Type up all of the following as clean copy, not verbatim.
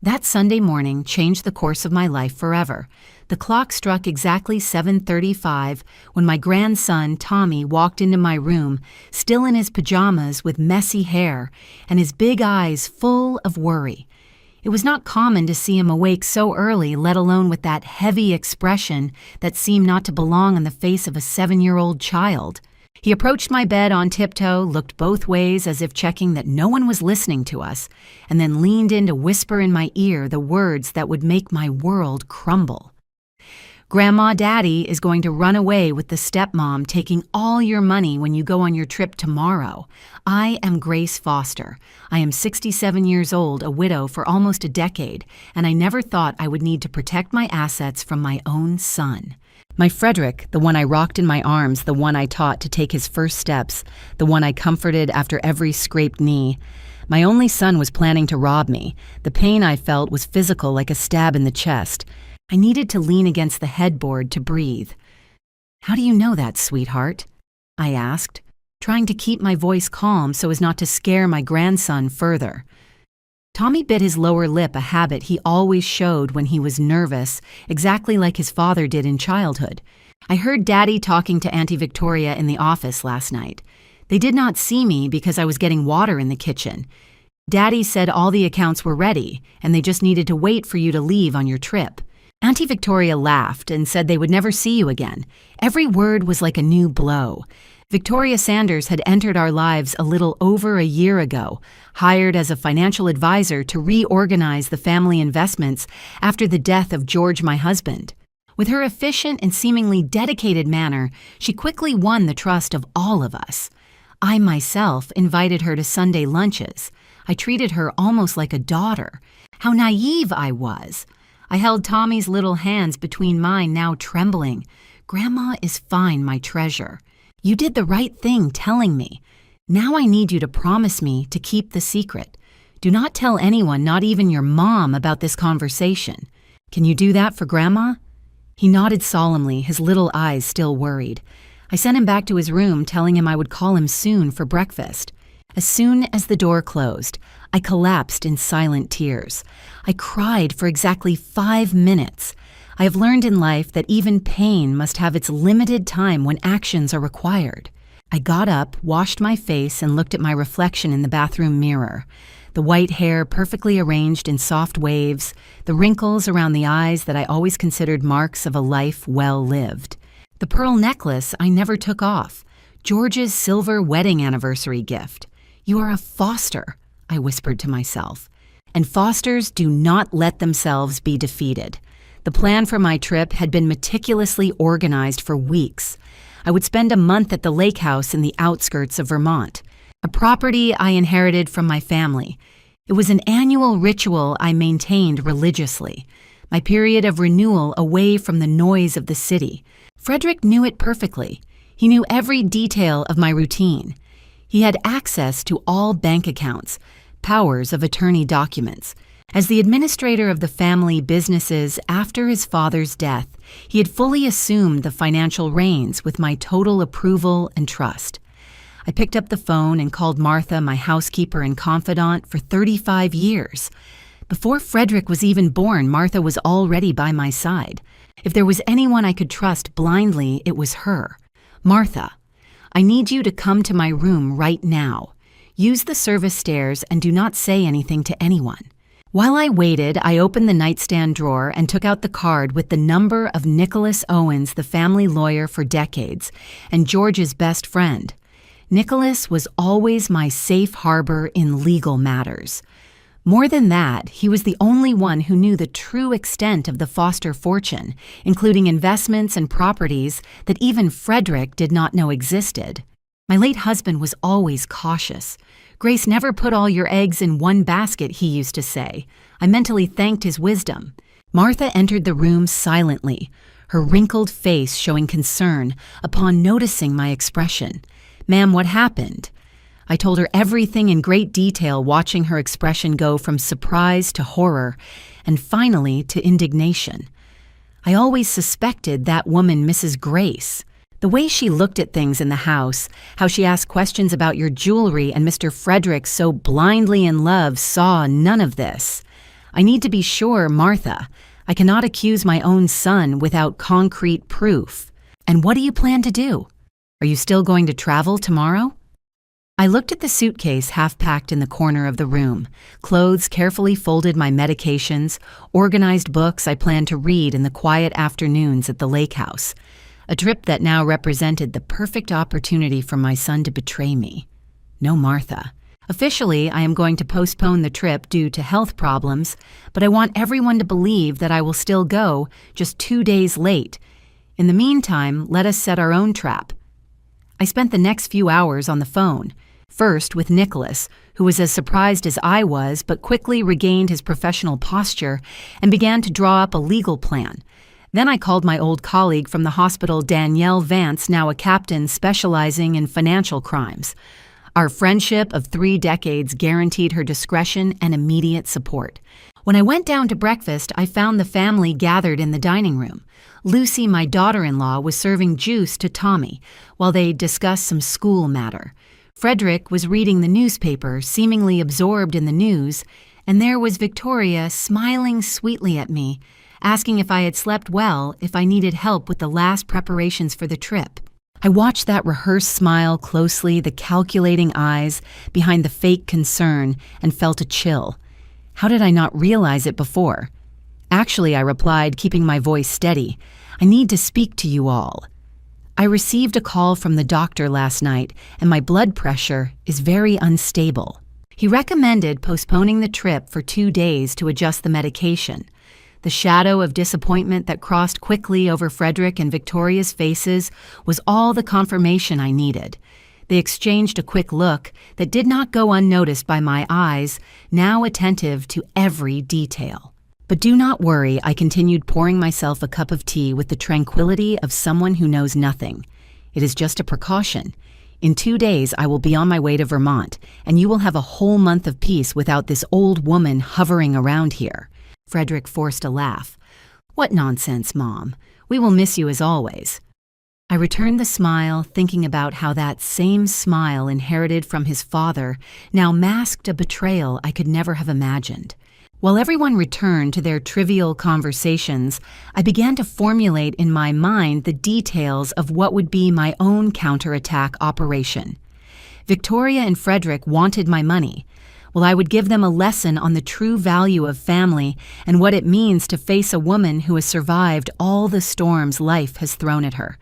That Sunday morning changed the course of my life forever. The clock struck exactly 7:35 when my grandson, Tommy, walked into my room, still in his pajamas with messy hair and his big eyes full of worry. It was not common to see him awake so early, let alone with that heavy expression that seemed not to belong on the face of a 7-year-old child. He approached my bed on tiptoe, looked both ways as if checking that no one was listening to us, and then leaned in to whisper in my ear the words that would make my world crumble. "Grandma Daddy is going to run away with the stepmom taking all your money when you go on your trip tomorrow. I am Grace Foster. I am 67 years old, a widow for almost a decade, and I never thought I would need to protect my assets from my own son. My Frederick, the one I rocked in my arms, the one I taught to take his first steps, the one I comforted after every scraped knee. My only son was planning to rob me. The pain I felt was physical, like a stab in the chest. I needed to lean against the headboard to breathe. "How do you know that, sweetheart?" I asked, trying to keep my voice calm so as not to scare my grandson further. Tommy bit his lower lip, a habit he always showed when he was nervous, exactly like his father did in childhood. "I heard Daddy talking to Auntie Victoria in the office last night. They did not see me because I was getting water in the kitchen. Daddy said all the accounts were ready, and they just needed to wait for you to leave on your trip." Auntie Victoria laughed and said they would never see you again. Every word was like a new blow. Victoria Sanders had entered our lives a little over a year ago, hired as a financial advisor to reorganize the family investments after the death of George, my husband. With her efficient and seemingly dedicated manner, she quickly won the trust of all of us. I myself invited her to Sunday lunches. I treated her almost like a daughter. How naive I was. I held Tommy's little hands between mine, now trembling. "Grandma is fine, my treasure. You did the right thing telling me. Now I need you to promise me to keep the secret. Do not tell anyone, not even your mom, about this conversation. Can you do that for Grandma?" He nodded solemnly, his little eyes still worried. I sent him back to his room, telling him I would call him soon for breakfast. As soon as the door closed, I collapsed in silent tears. I cried for exactly 5 minutes. I have learned in life that even pain must have its limited time when actions are required. I got up, washed my face, and looked at my reflection in the bathroom mirror. The white hair perfectly arranged in soft waves, the wrinkles around the eyes that I always considered marks of a life well lived. The pearl necklace I never took off, George's silver wedding anniversary gift. "You are a Foster," I whispered to myself. And Fosters do not let themselves be defeated. The plan for my trip had been meticulously organized for weeks. I would spend a month at the lake house in the outskirts of Vermont, a property I inherited from my family. It was an annual ritual I maintained religiously, my period of renewal away from the noise of the city. Frederick knew it perfectly. He knew every detail of my routine. He had access to all bank accounts, powers of attorney documents. As the administrator of the family businesses after his father's death, he had fully assumed the financial reins with my total approval and trust. I picked up the phone and called Martha, my housekeeper and confidant, for 35 years. Before Frederick was even born, Martha was already by my side. If there was anyone I could trust blindly, it was her. "Martha, I need you to come to my room right now. Use the service stairs and do not say anything to anyone." While I waited, I opened the nightstand drawer and took out the card with the number of Nicholas Owens, the family lawyer for decades, and George's best friend. Nicholas was always my safe harbor in legal matters. More than that, he was the only one who knew the true extent of the Foster fortune, including investments and properties that even Frederick did not know existed. My late husband was always cautious. "Grace, never put all your eggs in one basket," he used to say. I mentally thanked his wisdom. Martha entered the room silently, her wrinkled face showing concern upon noticing my expression. "Ma'am, what happened?" I told her everything in great detail, watching her expression go from surprise to horror, and finally to indignation. I always suspected that woman, Mrs. Grace. The way she looked at things in the house, how she asked questions about your jewelry, and Mr. Frederick, so blindly in love, saw none of this. I need to be sure, Martha. I cannot accuse my own son without concrete proof. And what do you plan to do? Are you still going to travel tomorrow? I looked at the suitcase half-packed in the corner of the room, clothes carefully folded, my medications, organized books I planned to read in the quiet afternoons at the lake house, a trip that now represented the perfect opportunity for my son to betray me. No Martha. Officially, I am going to postpone the trip due to health problems, but I want everyone to believe that I will still go, just 2 days late. In the meantime, let us set our own trap. I spent the next few hours on the phone, first with Nicholas, who was as surprised as I was but quickly regained his professional posture and began to draw up a legal plan. Then I called my old colleague from the hospital, Danielle Vance, now a captain specializing in financial crimes. Our friendship of 3 decades guaranteed her discretion and immediate support. When I went down to breakfast, I found the family gathered in the dining room. Lucy, my daughter-in-law, was serving juice to Tommy while they discussed some school matter. Frederick was reading the newspaper, seemingly absorbed in the news, and there was Victoria smiling sweetly at me, asking if I had slept well, if I needed help with the last preparations for the trip. I watched that rehearsed smile closely, the calculating eyes behind the fake concern, and felt a chill. How did I not realize it before? Actually, I replied, keeping my voice steady, I need to speak to you all. I received a call from the doctor last night, and my blood pressure is very unstable. He recommended postponing the trip for 2 days to adjust the medication. The shadow of disappointment that crossed quickly over Frederick and Victoria's faces was all the confirmation I needed. They exchanged a quick look that did not go unnoticed by my eyes, now attentive to every detail. But do not worry, I continued, pouring myself a cup of tea with the tranquility of someone who knows nothing. It is just a precaution. In 2 days, I will be on my way to Vermont, and you will have a whole month of peace without this old woman hovering around here. Frederick forced a laugh. What nonsense, Mom. We will miss you as always. I returned the smile, thinking about how that same smile inherited from his father now masked a betrayal I could never have imagined. While everyone returned to their trivial conversations, I began to formulate in my mind the details of what would be my own counterattack operation. Victoria and Frederick wanted my money. Well, I would give them a lesson on the true value of family and what it means to face a woman who has survived all the storms life has thrown at her.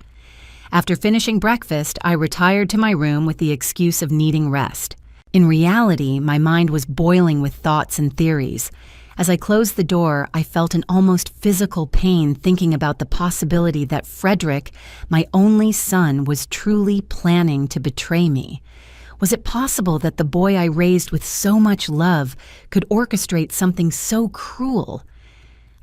After finishing breakfast, I retired to my room with the excuse of needing rest. In reality, my mind was boiling with thoughts and theories. As I closed the door, I felt an almost physical pain thinking about the possibility that Frederick, my only son, was truly planning to betray me. Was it possible that the boy I raised with so much love could orchestrate something so cruel?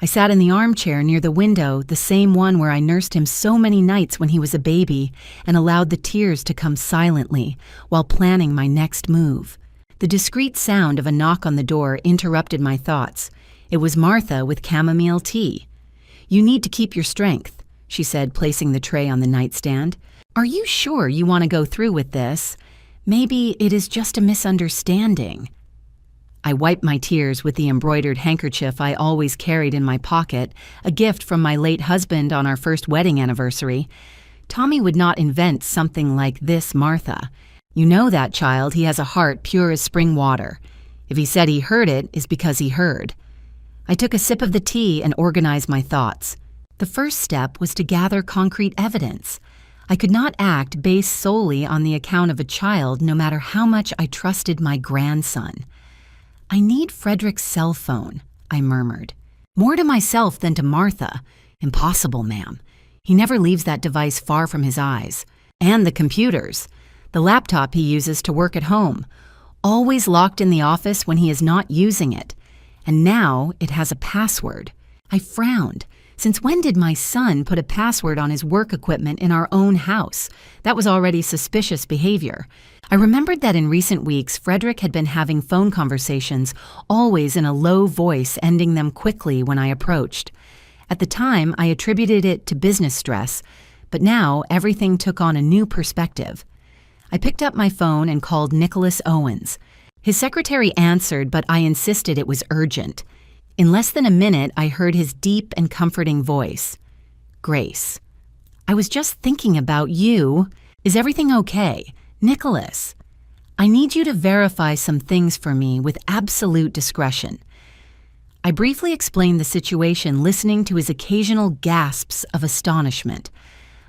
I sat in the armchair near the window, the same one where I nursed him so many nights when he was a baby, and allowed the tears to come silently while planning my next move. The discreet sound of a knock on the door interrupted my thoughts. It was Martha with chamomile tea. "You need to keep your strength," she said, placing the tray on the nightstand. "Are you sure you want to go through with this? Maybe it is just a misunderstanding." I wiped my tears with the embroidered handkerchief I always carried in my pocket, a gift from my late husband on our first wedding anniversary. Tommy would not invent something like this, Martha. You know that child, he has a heart pure as spring water. If he said he heard it, it's because he heard. I took a sip of the tea and organized my thoughts. The first step was to gather concrete evidence. I could not act based solely on the account of a child, no matter how much I trusted my grandson. "I need Frederick's cell phone," I murmured. "More to myself than to Martha. Impossible, ma'am. He never leaves that device far from his eyes. And the computers. The laptop he uses to work at home. Always locked in the office when he is not using it. And now it has a password." I frowned. Since when did my son put a password on his work equipment in our own house? That was already suspicious behavior. I remembered that in recent weeks, Frederick had been having phone conversations, always in a low voice, ending them quickly when I approached. At the time, I attributed it to business stress, but now everything took on a new perspective. I picked up my phone and called Nicholas Owens. His secretary answered, but I insisted it was urgent. In less than a minute, I heard his deep and comforting voice. "Grace, I was just thinking about you. Is everything okay? Nicholas, I need you to verify some things for me with absolute discretion." I briefly explained the situation, listening to his occasional gasps of astonishment.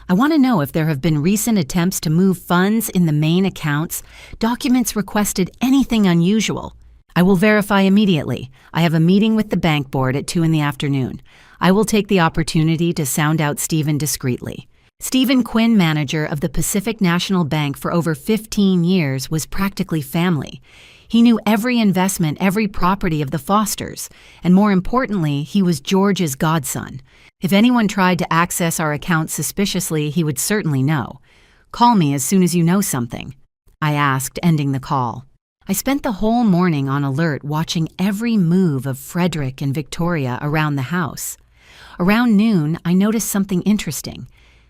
"I want to know if there have been recent attempts to move funds in the main accounts, documents requested, anything unusual." "I will verify immediately. I have a meeting with the bank board at 2 in the afternoon. I will take the opportunity to sound out Stephen discreetly." Stephen Quinn, manager of the Pacific National Bank for over 15 years, was practically family. He knew every investment, every property of the Fosters, and more importantly, he was George's godson. If anyone tried to access our account suspiciously, he would certainly know. "Call me as soon as you know something," I asked, ending the call. I spent the whole morning on alert, watching every move of Frederick and Victoria around the house. Around noon, I noticed something interesting.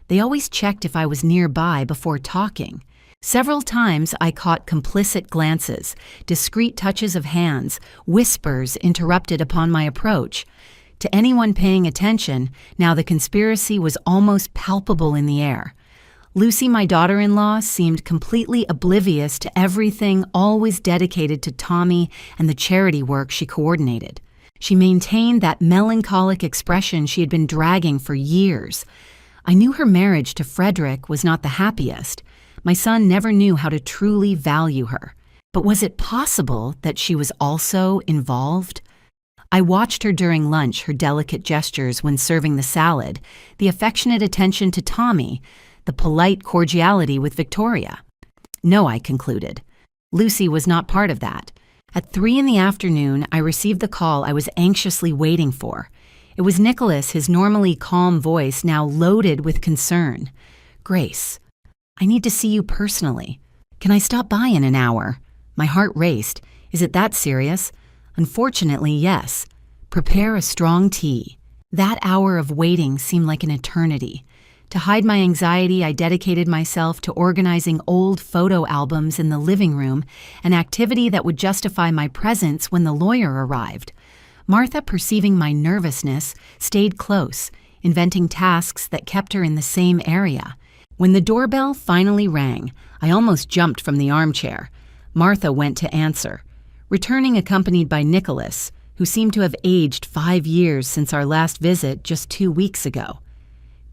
They always checked if I was nearby before talking. Several times I caught complicit glances, discreet touches of hands, whispers interrupted upon my approach. To anyone paying attention, now the conspiracy was almost palpable in the air. Lucy, my daughter-in-law, seemed completely oblivious to everything, always dedicated to Tommy and the charity work she coordinated. She maintained that melancholic expression she had been dragging for years. I knew her marriage to Frederick was not the happiest. My son never knew how to truly value her. But was it possible that she was also involved? I watched her during lunch, her delicate gestures when serving the salad, the affectionate attention to Tommy, the polite cordiality with Victoria. No, I concluded. Lucy was not part of that. At 3 in the afternoon, I received the call I was anxiously waiting for. It was Nicholas, his normally calm voice now loaded with concern. "Grace, I need to see you personally. Can I stop by in an hour?" My heart raced. "Is it that serious?" "Unfortunately, yes. Prepare a strong tea." That hour of waiting seemed like an eternity. To hide my anxiety, I dedicated myself to organizing old photo albums in the living room, an activity that would justify my presence when the lawyer arrived. Martha, perceiving my nervousness, stayed close, inventing tasks that kept her in the same area. When the doorbell finally rang, I almost jumped from the armchair. Martha went to answer, returning accompanied by Nicholas, who seemed to have aged 5 years since our last visit just 2 weeks ago.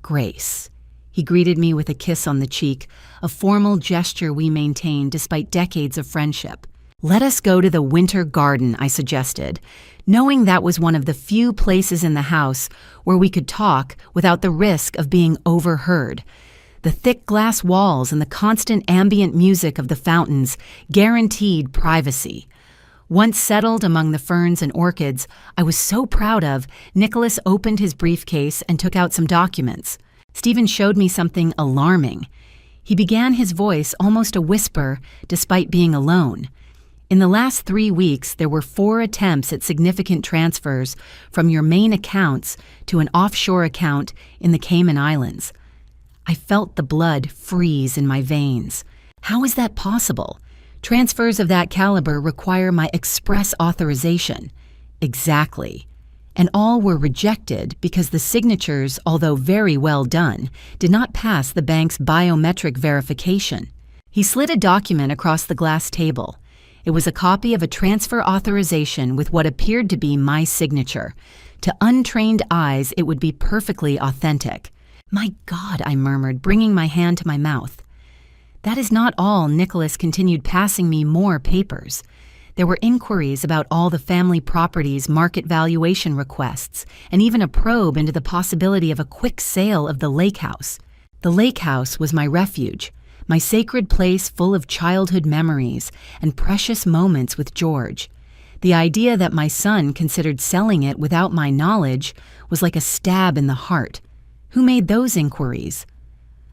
"Grace." He greeted me with a kiss on the cheek, a formal gesture we maintained despite decades of friendship. "Let us go to the winter garden," I suggested, knowing that was one of the few places in the house where we could talk without the risk of being overheard. The thick glass walls and the constant ambient music of the fountains guaranteed privacy. Once settled among the ferns and orchids I was so proud of, Nicholas opened his briefcase and took out some documents. Stephen showed me something alarming. He began his voice almost a whisper, despite being alone. In the last 3 weeks, there were 4 attempts at significant transfers from your main accounts to an offshore account in the Cayman Islands. I felt the blood freeze in my veins. How is that possible? Transfers of that caliber require my express authorization. Exactly. And all were rejected because the signatures, although very well done, did not pass the bank's biometric verification. He slid a document across the glass table. It was a copy of a transfer authorization with what appeared to be my signature. To untrained eyes, it would be perfectly authentic. "My God," I murmured, bringing my hand to my mouth. That is not all. Nicholas continued passing me more papers. There were inquiries about all the family properties, market valuation requests, and even a probe into the possibility of a quick sale of the lake house. The lake house was my refuge, my sacred place full of childhood memories and precious moments with George. The idea that my son considered selling it without my knowledge was like a stab in the heart. Who made those inquiries?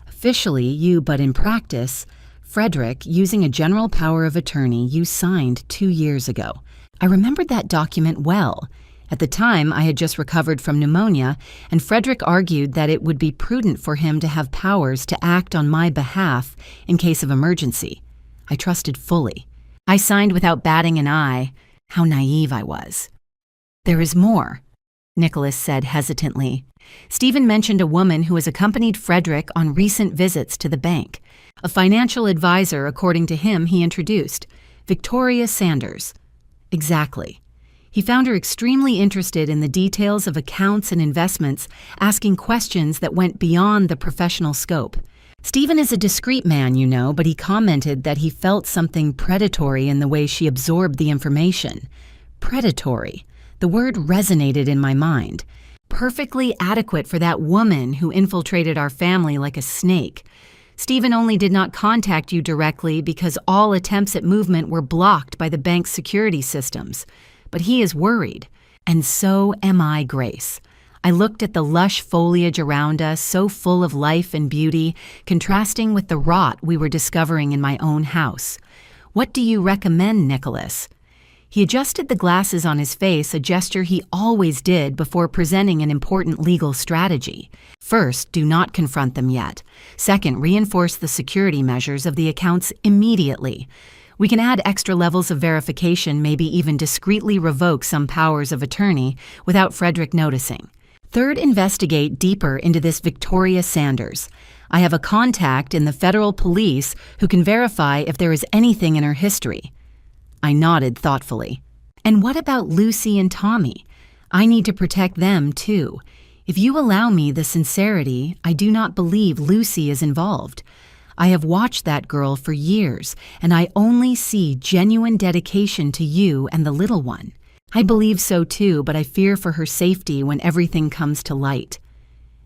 Officially, you, but in practice, Frederick, using a general power of attorney you signed 2 years ago. I remembered that document well. At the time, I had just recovered from pneumonia, and Frederick argued that it would be prudent for him to have powers to act on my behalf in case of emergency. I trusted fully. I signed without batting an eye. How naive I was. There is more, Nicholas said hesitantly. Stephen mentioned a woman who has accompanied Frederick on recent visits to the bank. A financial advisor, according to him, he introduced. Victoria Sanders. Exactly. He found her extremely interested in the details of accounts and investments, asking questions that went beyond the professional scope. Stephen is a discreet man, you know, but he commented that he felt something predatory in the way she absorbed the information. Predatory. The word resonated in my mind. Perfectly adequate for that woman who infiltrated our family like a snake. Stephen only did not contact you directly because all attempts at movement were blocked by the bank's security systems. But he is worried. And so am I, Grace. I looked at the lush foliage around us, so full of life and beauty, contrasting with the rot we were discovering in my own house. What do you recommend, Nicholas? He adjusted the glasses on his face, a gesture he always did before presenting an important legal strategy. First, do not confront them yet. Second, reinforce the security measures of the accounts immediately. We can add extra levels of verification, maybe even discreetly revoke some powers of attorney without Frederick noticing. Third, investigate deeper into this Victoria Sanders. I have a contact in the federal police who can verify if there is anything in her history. I nodded thoughtfully. And what about Lucy and Tommy? I need to protect them, too. If you allow me the sincerity, I do not believe Lucy is involved. I have watched that girl for years, and I only see genuine dedication to you and the little one. I believe so, too, but I fear for her safety when everything comes to light.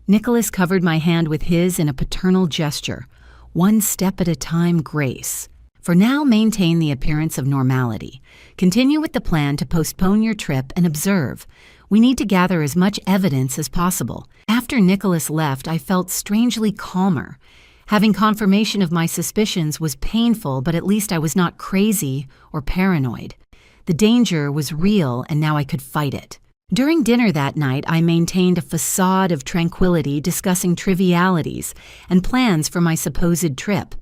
Nicholas covered my hand with his in a paternal gesture. One step at a time, Grace. For now, maintain the appearance of normality. Continue with the plan to postpone your trip and observe. We need to gather as much evidence as possible. After Nicholas left, I felt strangely calmer. Having confirmation of my suspicions was painful, but at least I was not crazy or paranoid. The danger was real, and now I could fight it. During dinner that night, I maintained a facade of tranquility, discussing trivialities and plans for my supposed trip.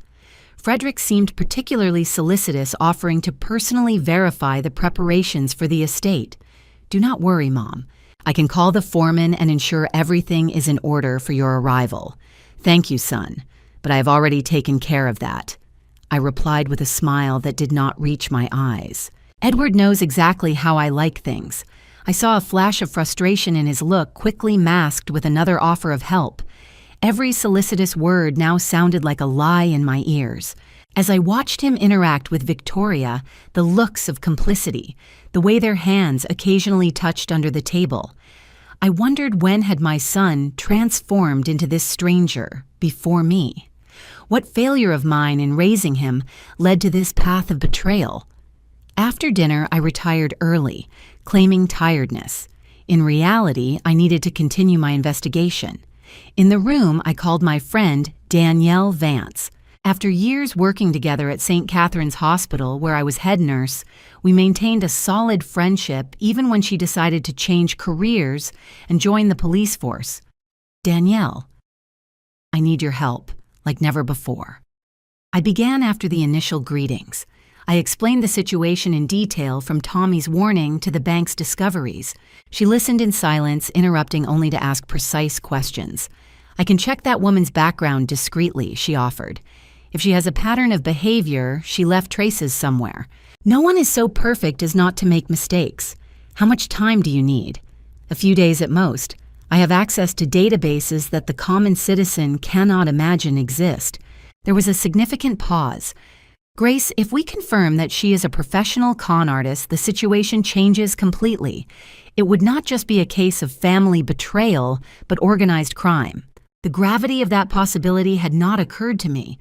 Frederick seemed particularly solicitous, offering to personally verify the preparations for the estate. Do not worry, Mom. I can call the foreman and ensure everything is in order for your arrival. Thank you, son, but I have already taken care of that. I replied with a smile that did not reach my eyes. Edward knows exactly how I like things. I saw a flash of frustration in his look, quickly masked with another offer of help. Every solicitous word now sounded like a lie in my ears. As I watched him interact with Victoria, the looks of complicity, the way their hands occasionally touched under the table, I wondered when had my son transformed into this stranger before me? What failure of mine in raising him led to this path of betrayal? After dinner, I retired early, claiming tiredness. In reality, I needed to continue my investigation. In the room, I called my friend, Danielle Vance. After years working together at St. Catherine's Hospital, where I was head nurse, we maintained a solid friendship even when she decided to change careers and join the police force. Danielle, I need your help, like never before. I began after the initial greetings. I explained the situation in detail, from Tommy's warning to the bank's discoveries. She listened in silence, interrupting only to ask precise questions. I can check that woman's background discreetly, she offered. If she has a pattern of behavior, she left traces somewhere. No one is so perfect as not to make mistakes. How much time do you need? A few days at most. I have access to databases that the common citizen cannot imagine exist. There was a significant pause. Grace, if we confirm that she is a professional con artist, the situation changes completely. It would not just be a case of family betrayal, but organized crime. The gravity of that possibility had not occurred to me.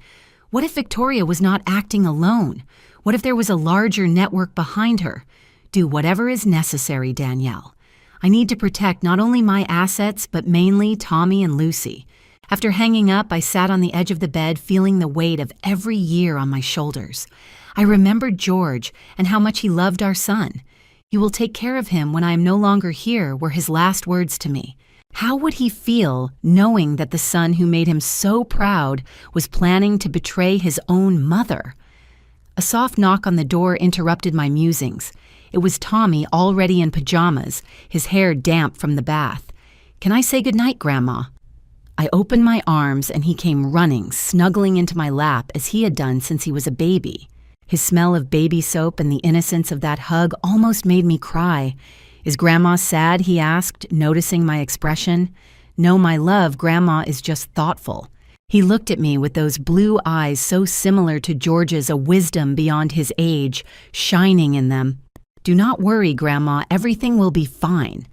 What if Victoria was not acting alone? What if there was a larger network behind her? Do whatever is necessary, Danielle. I need to protect not only my assets, but mainly Tommy and Lucy. After hanging up, I sat on the edge of the bed, feeling the weight of every year on my shoulders. I remembered George and how much he loved our son. "You will take care of him when I am no longer here," were his last words to me. How would he feel knowing that the son who made him so proud was planning to betray his own mother? A soft knock on the door interrupted my musings. It was Tommy, already in pajamas, his hair damp from the bath. "Can I say goodnight, Grandma?" I opened my arms and he came running, snuggling into my lap as he had done since he was a baby. His smell of baby soap and the innocence of that hug almost made me cry. "Is Grandma sad?" he asked, noticing my expression. "No, my love, Grandma is just thoughtful." He looked at me with those blue eyes so similar to George's, a wisdom beyond his age, shining in them. "Do not worry, Grandma, everything will be fine."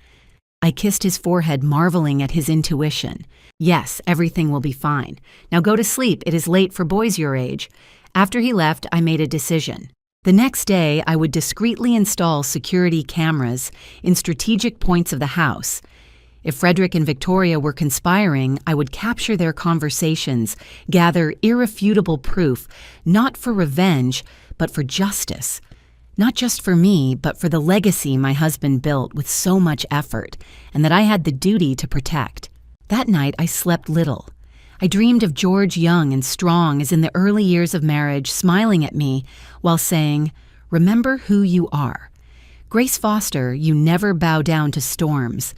I kissed his forehead, marveling at his intuition. "Yes, everything will be fine. Now go to sleep, it is late for boys your age." After he left, I made a decision. The next day, I would discreetly install security cameras in strategic points of the house. If Frederick and Victoria were conspiring, I would capture their conversations, gather irrefutable proof, not for revenge, but for justice. Not just for me, but for the legacy my husband built with so much effort, and that I had the duty to protect. That night, I slept little. I dreamed of George young and strong as in the early years of marriage, smiling at me while saying, "Remember who you are. Grace Foster, you never bow down to storms."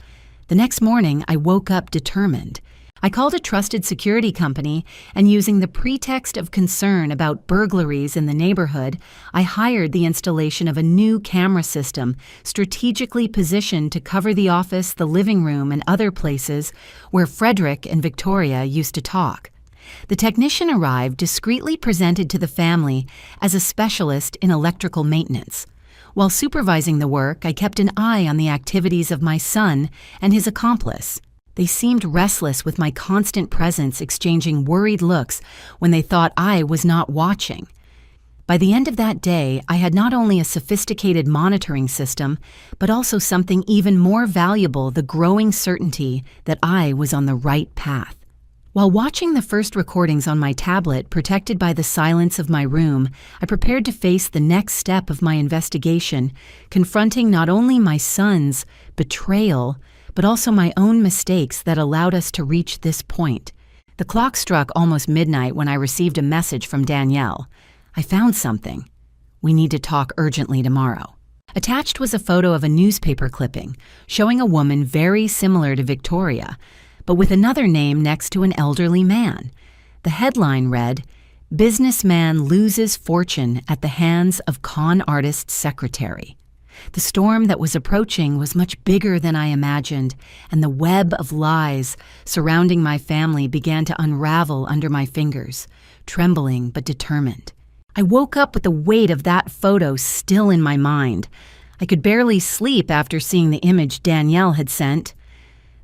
The next morning, I woke up determined. I called a trusted security company, and using the pretext of concern about burglaries in the neighborhood, I hired the installation of a new camera system strategically positioned to cover the office, the living room, and other places where Frederick and Victoria used to talk. The technician arrived discreetly presented to the family as a specialist in electrical maintenance. While supervising the work, I kept an eye on the activities of my son and his accomplice. They seemed restless with my constant presence, exchanging worried looks when they thought I was not watching. By the end of that day, I had not only a sophisticated monitoring system, but also something even more valuable, the growing certainty that I was on the right path. While watching the first recordings on my tablet, protected by the silence of my room, I prepared to face the next step of my investigation, confronting not only my son's betrayal, but also my own mistakes that allowed us to reach this point. The clock struck almost midnight when I received a message from Danielle. "I found something. We need to talk urgently tomorrow." Attached was a photo of a newspaper clipping showing a woman very similar to Victoria, but with another name next to an elderly man. The headline read, "Businessman loses fortune at the hands of con artist's secretary." The storm that was approaching was much bigger than I imagined, and the web of lies surrounding my family began to unravel under my fingers, trembling but determined. I woke up with the weight of that photo still in my mind. I could barely sleep after seeing the image Danielle had sent.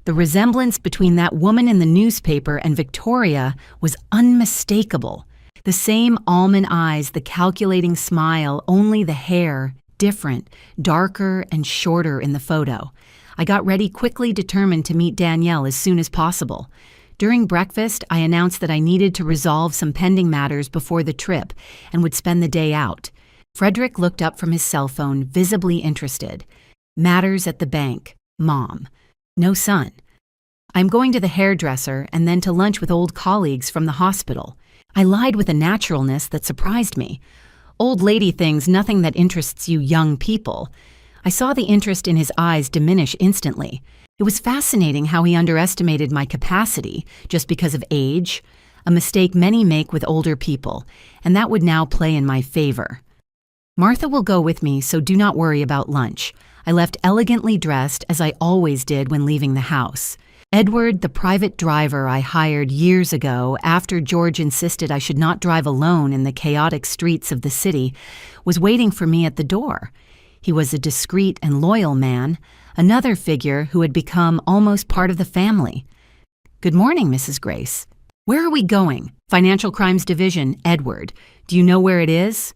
The resemblance between that woman in the newspaper and Victoria was unmistakable. The same almond eyes, the calculating smile, only the hair different, darker and shorter in the photo. I got ready, quickly determined to meet Danielle as soon as possible. During breakfast, I announced that I needed to resolve some pending matters before the trip and would spend the day out. Frederick looked up from his cell phone, visibly interested. "Matters at the bank. Mom. No, son. I'm going to the hairdresser and then to lunch with old colleagues from the hospital." I lied with a naturalness that surprised me. "Old lady things, nothing that interests you young people." I saw the interest in his eyes diminish instantly. It was fascinating how he underestimated my capacity just because of age, a mistake many make with older people, and that would now play in my favor. "Martha will go with me, so do not worry about lunch." I left elegantly dressed, as I always did when leaving the house. Edward, the private driver I hired years ago after George insisted I should not drive alone in the chaotic streets of the city, was waiting for me at the door. He was a discreet and loyal man, another figure who had become almost part of the family. "Good morning, Mrs. Grace." "Where are we going?" "Financial Crimes Division, Edward. Do you know where it is?"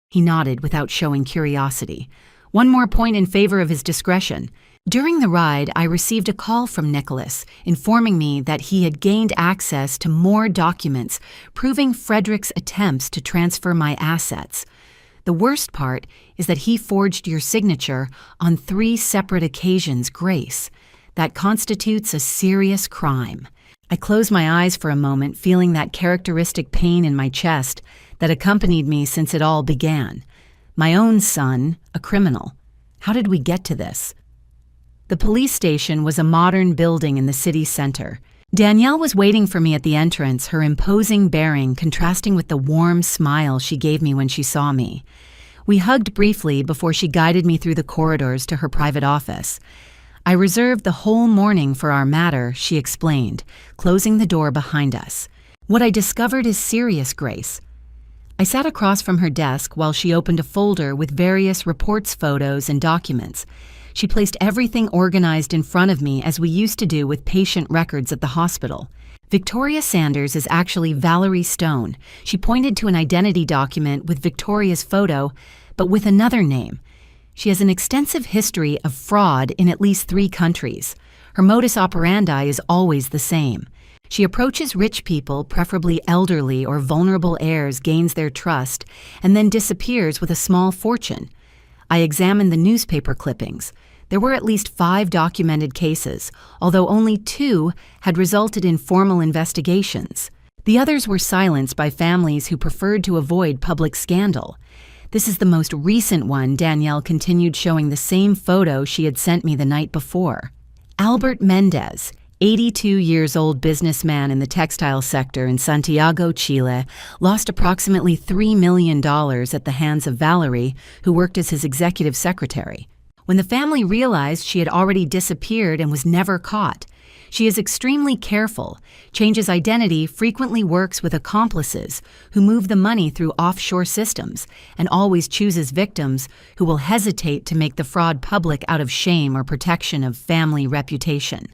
He nodded without showing curiosity. One more point in favor of his discretion. During the ride, I received a call from Nicholas, informing me that he had gained access to more documents proving Frederick's attempts to transfer my assets. The worst part is that he forged your signature on 3 separate occasions, Grace. That constitutes a serious crime. I closed my eyes for a moment, feeling that characteristic pain in my chest that accompanied me since it all began. My own son, a criminal. How did we get to this? The police station was a modern building in the city center. Danielle was waiting for me at the entrance, her imposing bearing contrasting with the warm smile she gave me when she saw me. We hugged briefly before she guided me through the corridors to her private office. I reserved the whole morning for our matter, she explained, closing the door behind us. What I discovered is serious, Grace. I sat across from her desk while she opened a folder with various reports, photos, and documents. She placed everything organized in front of me as we used to do with patient records at the hospital. Victoria Sanders is actually Valerie Stone. She pointed to an identity document with Victoria's photo, but with another name. She has an extensive history of fraud in at least 3 countries. Her modus operandi is always the same. She approaches rich people, preferably elderly or vulnerable heirs, gains their trust, and then disappears with a small fortune. I examined the newspaper clippings. There were at least 5 documented cases, although only 2 had resulted in formal investigations. The others were silenced by families who preferred to avoid public scandal. This is the most recent one. Danielle continued, showing the same photo she had sent me the night before. Albert Mendez, 82-years-old businessman in the textile sector in Santiago, Chile, lost approximately $3 million at the hands of Valerie, who worked as his executive secretary. When the family realized she had already disappeared and was never caught, she is extremely careful, changes identity, frequently works with accomplices who move the money through offshore systems, and always chooses victims who will hesitate to make the fraud public out of shame or protection of family reputation.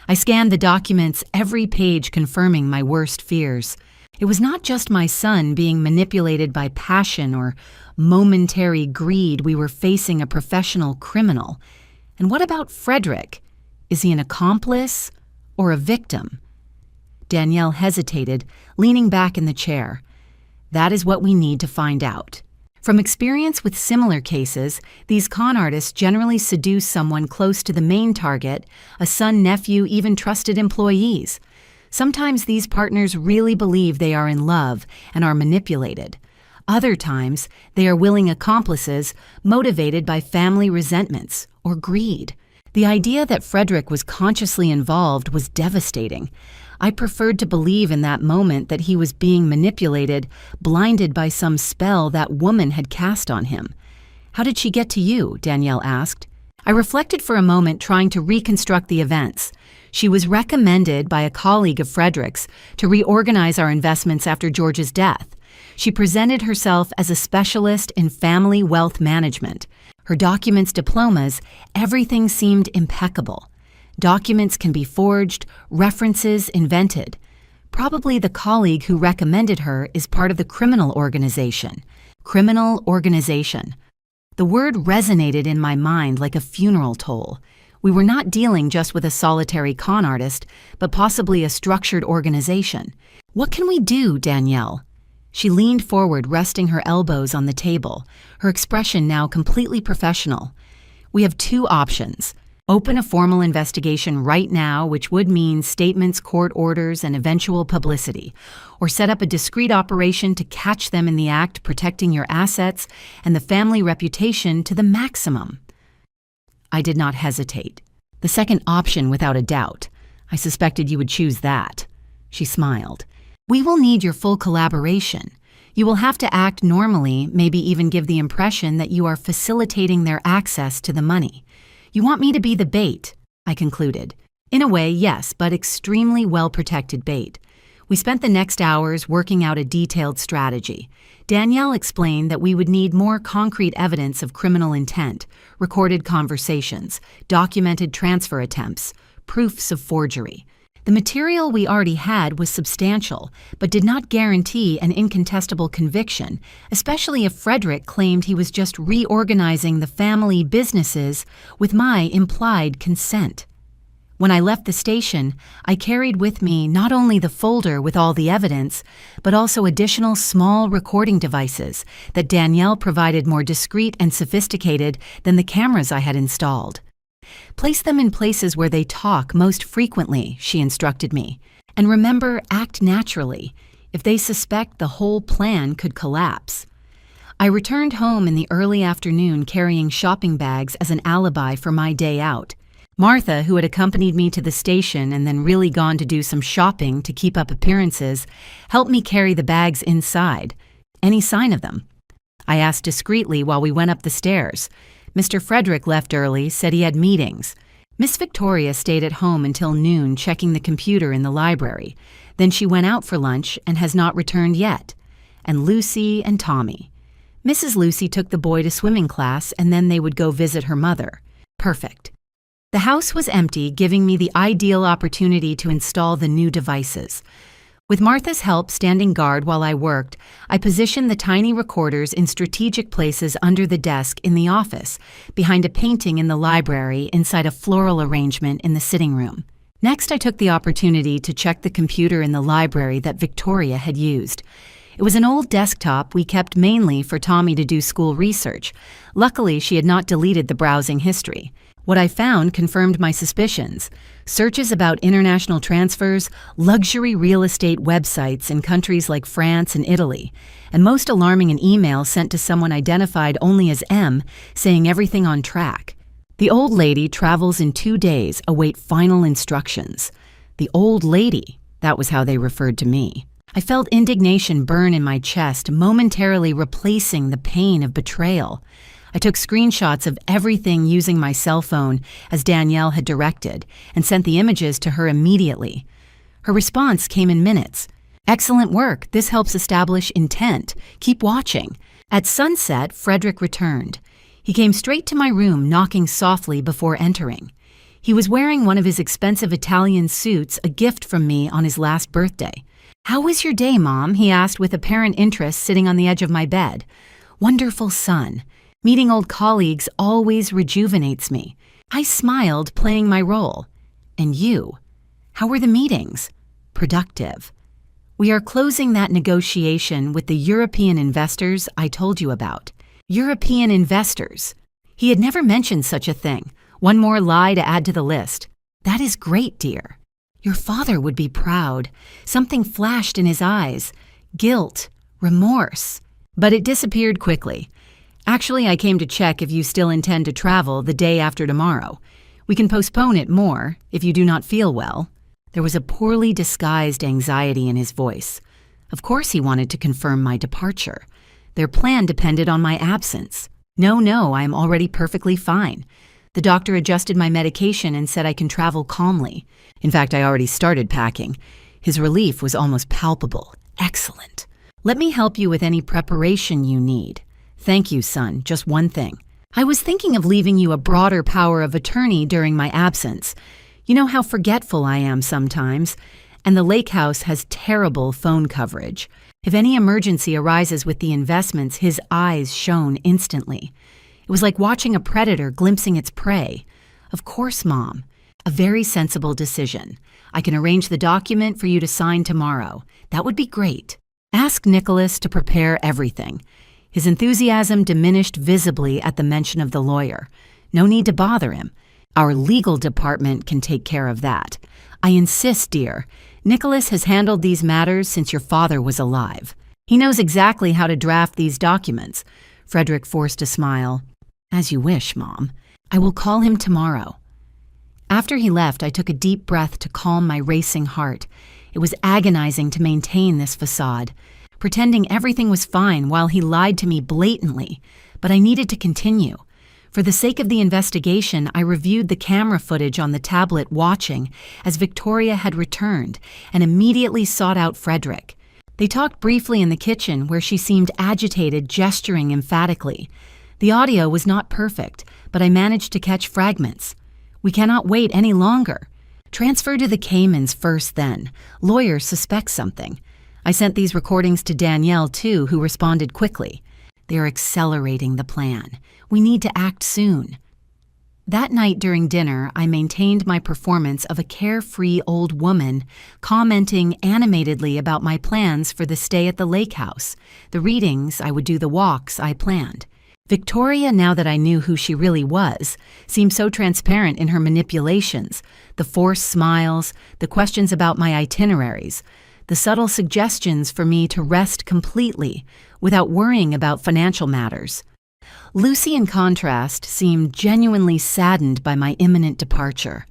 I scanned the documents, every page confirming my worst fears. It was not just my son being manipulated by passion or momentary greed. We were facing a professional criminal. And what about Frederick? Is he an accomplice or a victim? Danielle hesitated, leaning back in the chair. That is what we need to find out. From experience with similar cases, these con artists generally seduce someone close to the main target, a son, nephew, even trusted employees. Sometimes these partners really believe they are in love and are manipulated. Other times, they are willing accomplices motivated by family resentments or greed. The idea that Frederick was consciously involved was devastating. I preferred to believe in that moment that he was being manipulated, blinded by some spell that woman had cast on him. How did she get to you? Danielle asked. I reflected for a moment, trying to reconstruct the events. She was recommended by a colleague of Frederick's to reorganize our investments after George's death. She presented herself as a specialist in family wealth management. Her documents, diplomas, everything seemed impeccable. Documents can be forged, references invented. Probably the colleague who recommended her is part of the criminal organization. Criminal organization. The word resonated in my mind like a funeral toll. We were not dealing just with a solitary con artist, but possibly a structured organization. What can we do, Danielle? She leaned forward, resting her elbows on the table, her expression now completely professional. We have 2 options. Open a formal investigation right now, which would mean statements, court orders, and eventual publicity, or set up a discreet operation to catch them in the act, protecting your assets and the family reputation to the maximum. I did not hesitate. The second option, without a doubt. I suspected you would choose that. She smiled. We will need your full collaboration. You will have to act normally, maybe even give the impression that you are facilitating their access to the money. You want me to be the bait, I concluded. In a way, yes, but extremely well-protected bait. We spent the next hours working out a detailed strategy. Danielle explained that we would need more concrete evidence of criminal intent, recorded conversations, documented transfer attempts, proofs of forgery. The material we already had was substantial, but did not guarantee an incontestable conviction, especially if Frederick claimed he was just reorganizing the family businesses with my implied consent. When I left the station, I carried with me not only the folder with all the evidence, but also additional small recording devices that Danielle provided, more discreet and sophisticated than the cameras I had installed. Place them in places where they talk most frequently, she instructed me. And remember, act naturally. If they suspect, the whole plan could collapse. I returned home in the early afternoon carrying shopping bags as an alibi for my day out. Martha, who had accompanied me to the station and then really gone to do some shopping to keep up appearances, helped me carry the bags inside. Any sign of them? I asked discreetly while we went up the stairs. Mr. Frederick left early, said he had meetings. Miss Victoria stayed at home until noon checking the computer in the library. Then she went out for lunch and has not returned yet. And Lucy and Tommy. Mrs. Lucy took the boy to swimming class and then they would go visit her mother. Perfect. The house was empty, giving me the ideal opportunity to install the new devices. With Martha's help standing guard while I worked, I positioned the tiny recorders in strategic places under the desk in the office, behind a painting in the library, inside a floral arrangement in the sitting room. Next, I took the opportunity to check the computer in the library that Victoria had used. It was an old desktop we kept mainly for Tommy to do school research. Luckily, she had not deleted the browsing history. What I found confirmed my suspicions. Searches about international transfers, luxury real estate websites in countries like France and Italy, and most alarming, an email sent to someone identified only as M, saying everything on track. The old lady travels in 2 days, await final instructions. The old lady, that was how they referred to me. I felt indignation burn in my chest, momentarily replacing the pain of betrayal. I took screenshots of everything using my cell phone, as Danielle had directed, and sent the images to her immediately. Her response came in minutes. "Excellent work. This helps establish intent. Keep watching." At sunset, Frederick returned. He came straight to my room, knocking softly before entering. He was wearing one of his expensive Italian suits, a gift from me on his last birthday. "How was your day, Mom?" he asked with apparent interest, sitting on the edge of my bed. "Wonderful, son. Meeting old colleagues always rejuvenates me." I smiled, playing my role. "And you? How were the meetings?" "Productive. We are closing that negotiation with the European investors I told you about." European investors. He had never mentioned such a thing. One more lie to add to the list. "That is great, dear. Your father would be proud." Something flashed in his eyes. Guilt. Remorse. But it disappeared quickly. "Actually, I came to check if you still intend to travel the day after tomorrow. We can postpone it more if you do not feel well." There was a poorly disguised anxiety in his voice. Of course he wanted to confirm my departure. Their plan depended on my absence. No, I am already perfectly fine. The doctor adjusted my medication and said I can travel calmly. In fact, I already started packing. His relief was almost palpable. "Excellent. Let me help you with any preparation you need." "Thank you, son. Just one thing. I was thinking of leaving you a broader power of attorney during my absence. You know how forgetful I am sometimes, and the lake house has terrible phone coverage. If any emergency arises with the investments, his eyes shone instantly. It was like watching a predator glimpsing its prey. Of course, Mom. A very sensible decision. I can arrange the document for you to sign tomorrow. That would be great. Ask Nicholas to prepare everything." His enthusiasm diminished visibly at the mention of the lawyer. "No need to bother him. Our legal department can take care of that. I insist, dear. Nicholas has handled these matters since your father was alive. He knows exactly how to draft these documents." Frederick forced a smile. "As you wish, Mom. I will call him tomorrow." After he left, I took a deep breath to calm my racing heart. It was agonizing to maintain this facade, pretending everything was fine while he lied to me blatantly, but I needed to continue. For the sake of the investigation, I reviewed the camera footage on the tablet, watching as Victoria had returned, and immediately sought out Frederick. They talked briefly in the kitchen, where she seemed agitated, gesturing emphatically. The audio was not perfect, but I managed to catch fragments. "We cannot wait any longer. Transfer to the Caymans first then. Lawyers suspect something." I sent these recordings to Danielle, too, who responded quickly. "They are accelerating the plan. We need to act soon." That night during dinner, I maintained my performance of a carefree old woman, commenting animatedly about my plans for the stay at the lake house, the readings I would do, the walks I planned. Victoria, now that I knew who she really was, seemed so transparent in her manipulations, the forced smiles, the questions about my itineraries. the subtle suggestions for me to rest completely without worrying about financial matters. Lucy, in contrast, seemed genuinely saddened by my imminent departure.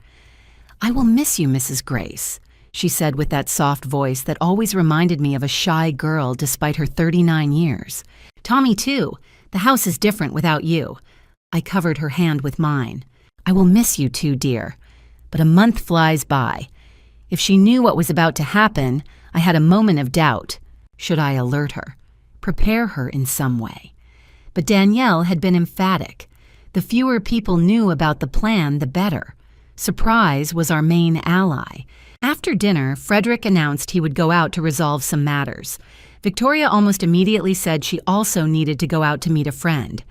"I will miss you, Mrs. Grace," she said with that soft voice that always reminded me of a shy girl despite her 39 years. "Tommy, too. The house is different without you." I covered her hand with mine. "I will miss you too, dear." But a month flies by. If she knew what was about to happen, I had a moment of doubt. Should I alert her? Prepare her in some way? But Danielle had been emphatic. The fewer people knew about the plan, the better. Surprise was our main ally. After dinner, Frederick announced he would go out to resolve some matters. Victoria almost immediately said she also needed to go out to meet a friend.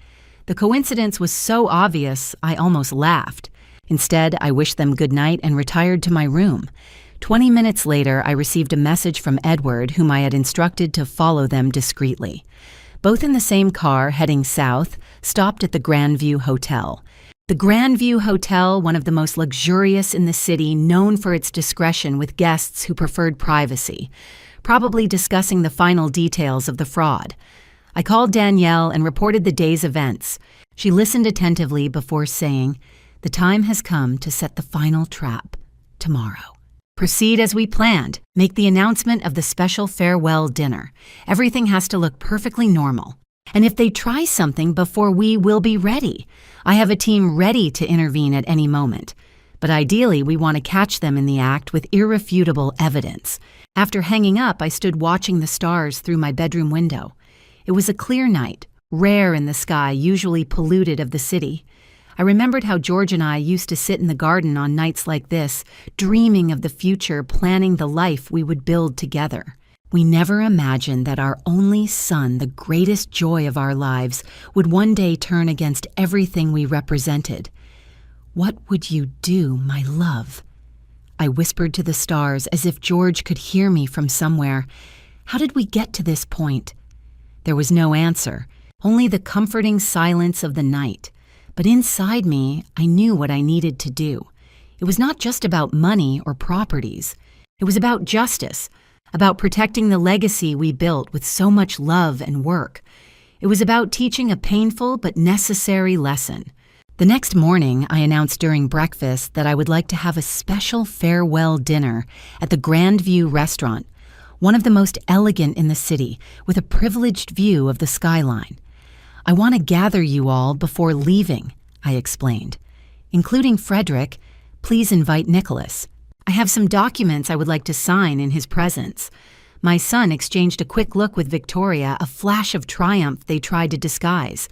The coincidence was so obvious, I almost laughed. Instead, I wished them good night and retired to my room. 20 minutes later, I received a message from Edward, whom I had instructed to follow them discreetly. Both in the same car, heading south, stopped at the Grandview Hotel. The Grandview Hotel, one of the most luxurious in the city, known for its discretion with guests who preferred privacy, probably discussing the final details of the fraud. I called Danielle and reported the day's events. She listened attentively before saying, "The time has come to set the final trap. Tomorrow. Proceed as we planned. Make the announcement of the special farewell dinner. Everything has to look perfectly normal. And if they try something before we will be ready. I have a team ready to intervene at any moment. But ideally, we want to catch them in the act with irrefutable evidence." After hanging up, I stood watching the stars through my bedroom window. It was a clear night, rare in the sky, usually polluted of the city. I remembered how George and I used to sit in the garden on nights like this, dreaming of the future, planning the life we would build together. We never imagined that our only son, the greatest joy of our lives, would one day turn against everything we represented. "What would you do, my love?" I whispered to the stars as if George could hear me from somewhere. How did we get to this point? There was no answer, only the comforting silence of the night. But inside me, I knew what I needed to do. It was not just about money or properties. It was about justice, about protecting the legacy we built with so much love and work. It was about teaching a painful but necessary lesson. The next morning, I announced during breakfast that I would like to have a special farewell dinner at the Grandview restaurant, one of the most elegant in the city, with a privileged view of the skyline. "I want to gather you all before leaving," I explained. "Including Frederick, please invite Nicholas. I have some documents I would like to sign in his presence." My son exchanged a quick look with Victoria, a flash of triumph they tried to disguise.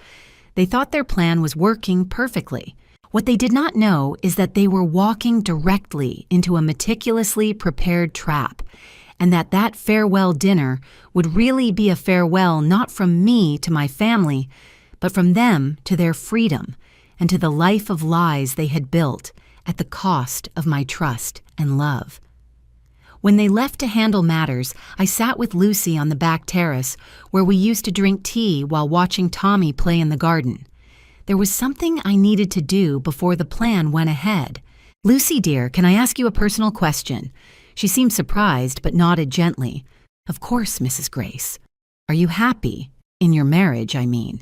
They thought their plan was working perfectly. What they did not know is that they were walking directly into a meticulously prepared trap, and that farewell dinner would really be a farewell not from me to my family, but from them to their freedom and to the life of lies they had built at the cost of my trust and love. When they left to handle matters, I sat with Lucy on the back terrace where we used to drink tea while watching Tommy play in the garden. There was something I needed to do before the plan went ahead. "Lucy, dear, can I ask you a personal question?" She seemed surprised, but nodded gently. "Of course, Mrs. Grace. Are you happy? In your marriage, I mean."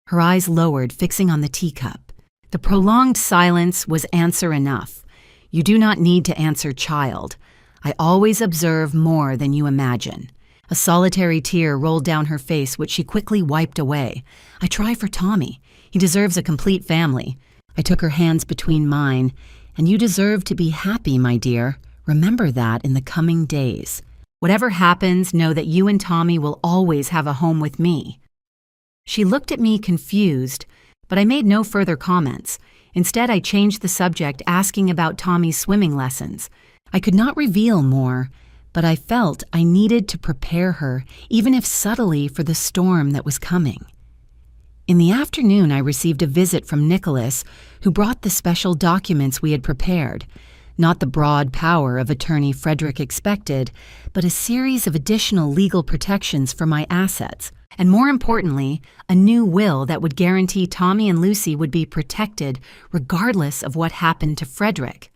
Her eyes lowered, fixing on the teacup. The prolonged silence was answer enough. "You do not need to answer, child. I always observe more than you imagine." A solitary tear rolled down her face, which she quickly wiped away. "I try for Tommy. He deserves a complete family." I took her hands between mine. "And you deserve to be happy, my dear. Remember that in the coming days. Whatever happens, know that you and Tommy will always have a home with me." She looked at me confused, but I made no further comments. Instead, I changed the subject, asking about Tommy's swimming lessons. I could not reveal more, but I felt I needed to prepare her, even if subtly, for the storm that was coming. In the afternoon, I received a visit from Nicholas, who brought the special documents we had prepared. Not the broad power of attorney Frederick expected, but a series of additional legal protections for my assets, and more importantly, a new will that would guarantee Tommy and Lucy would be protected regardless of what happened to Frederick.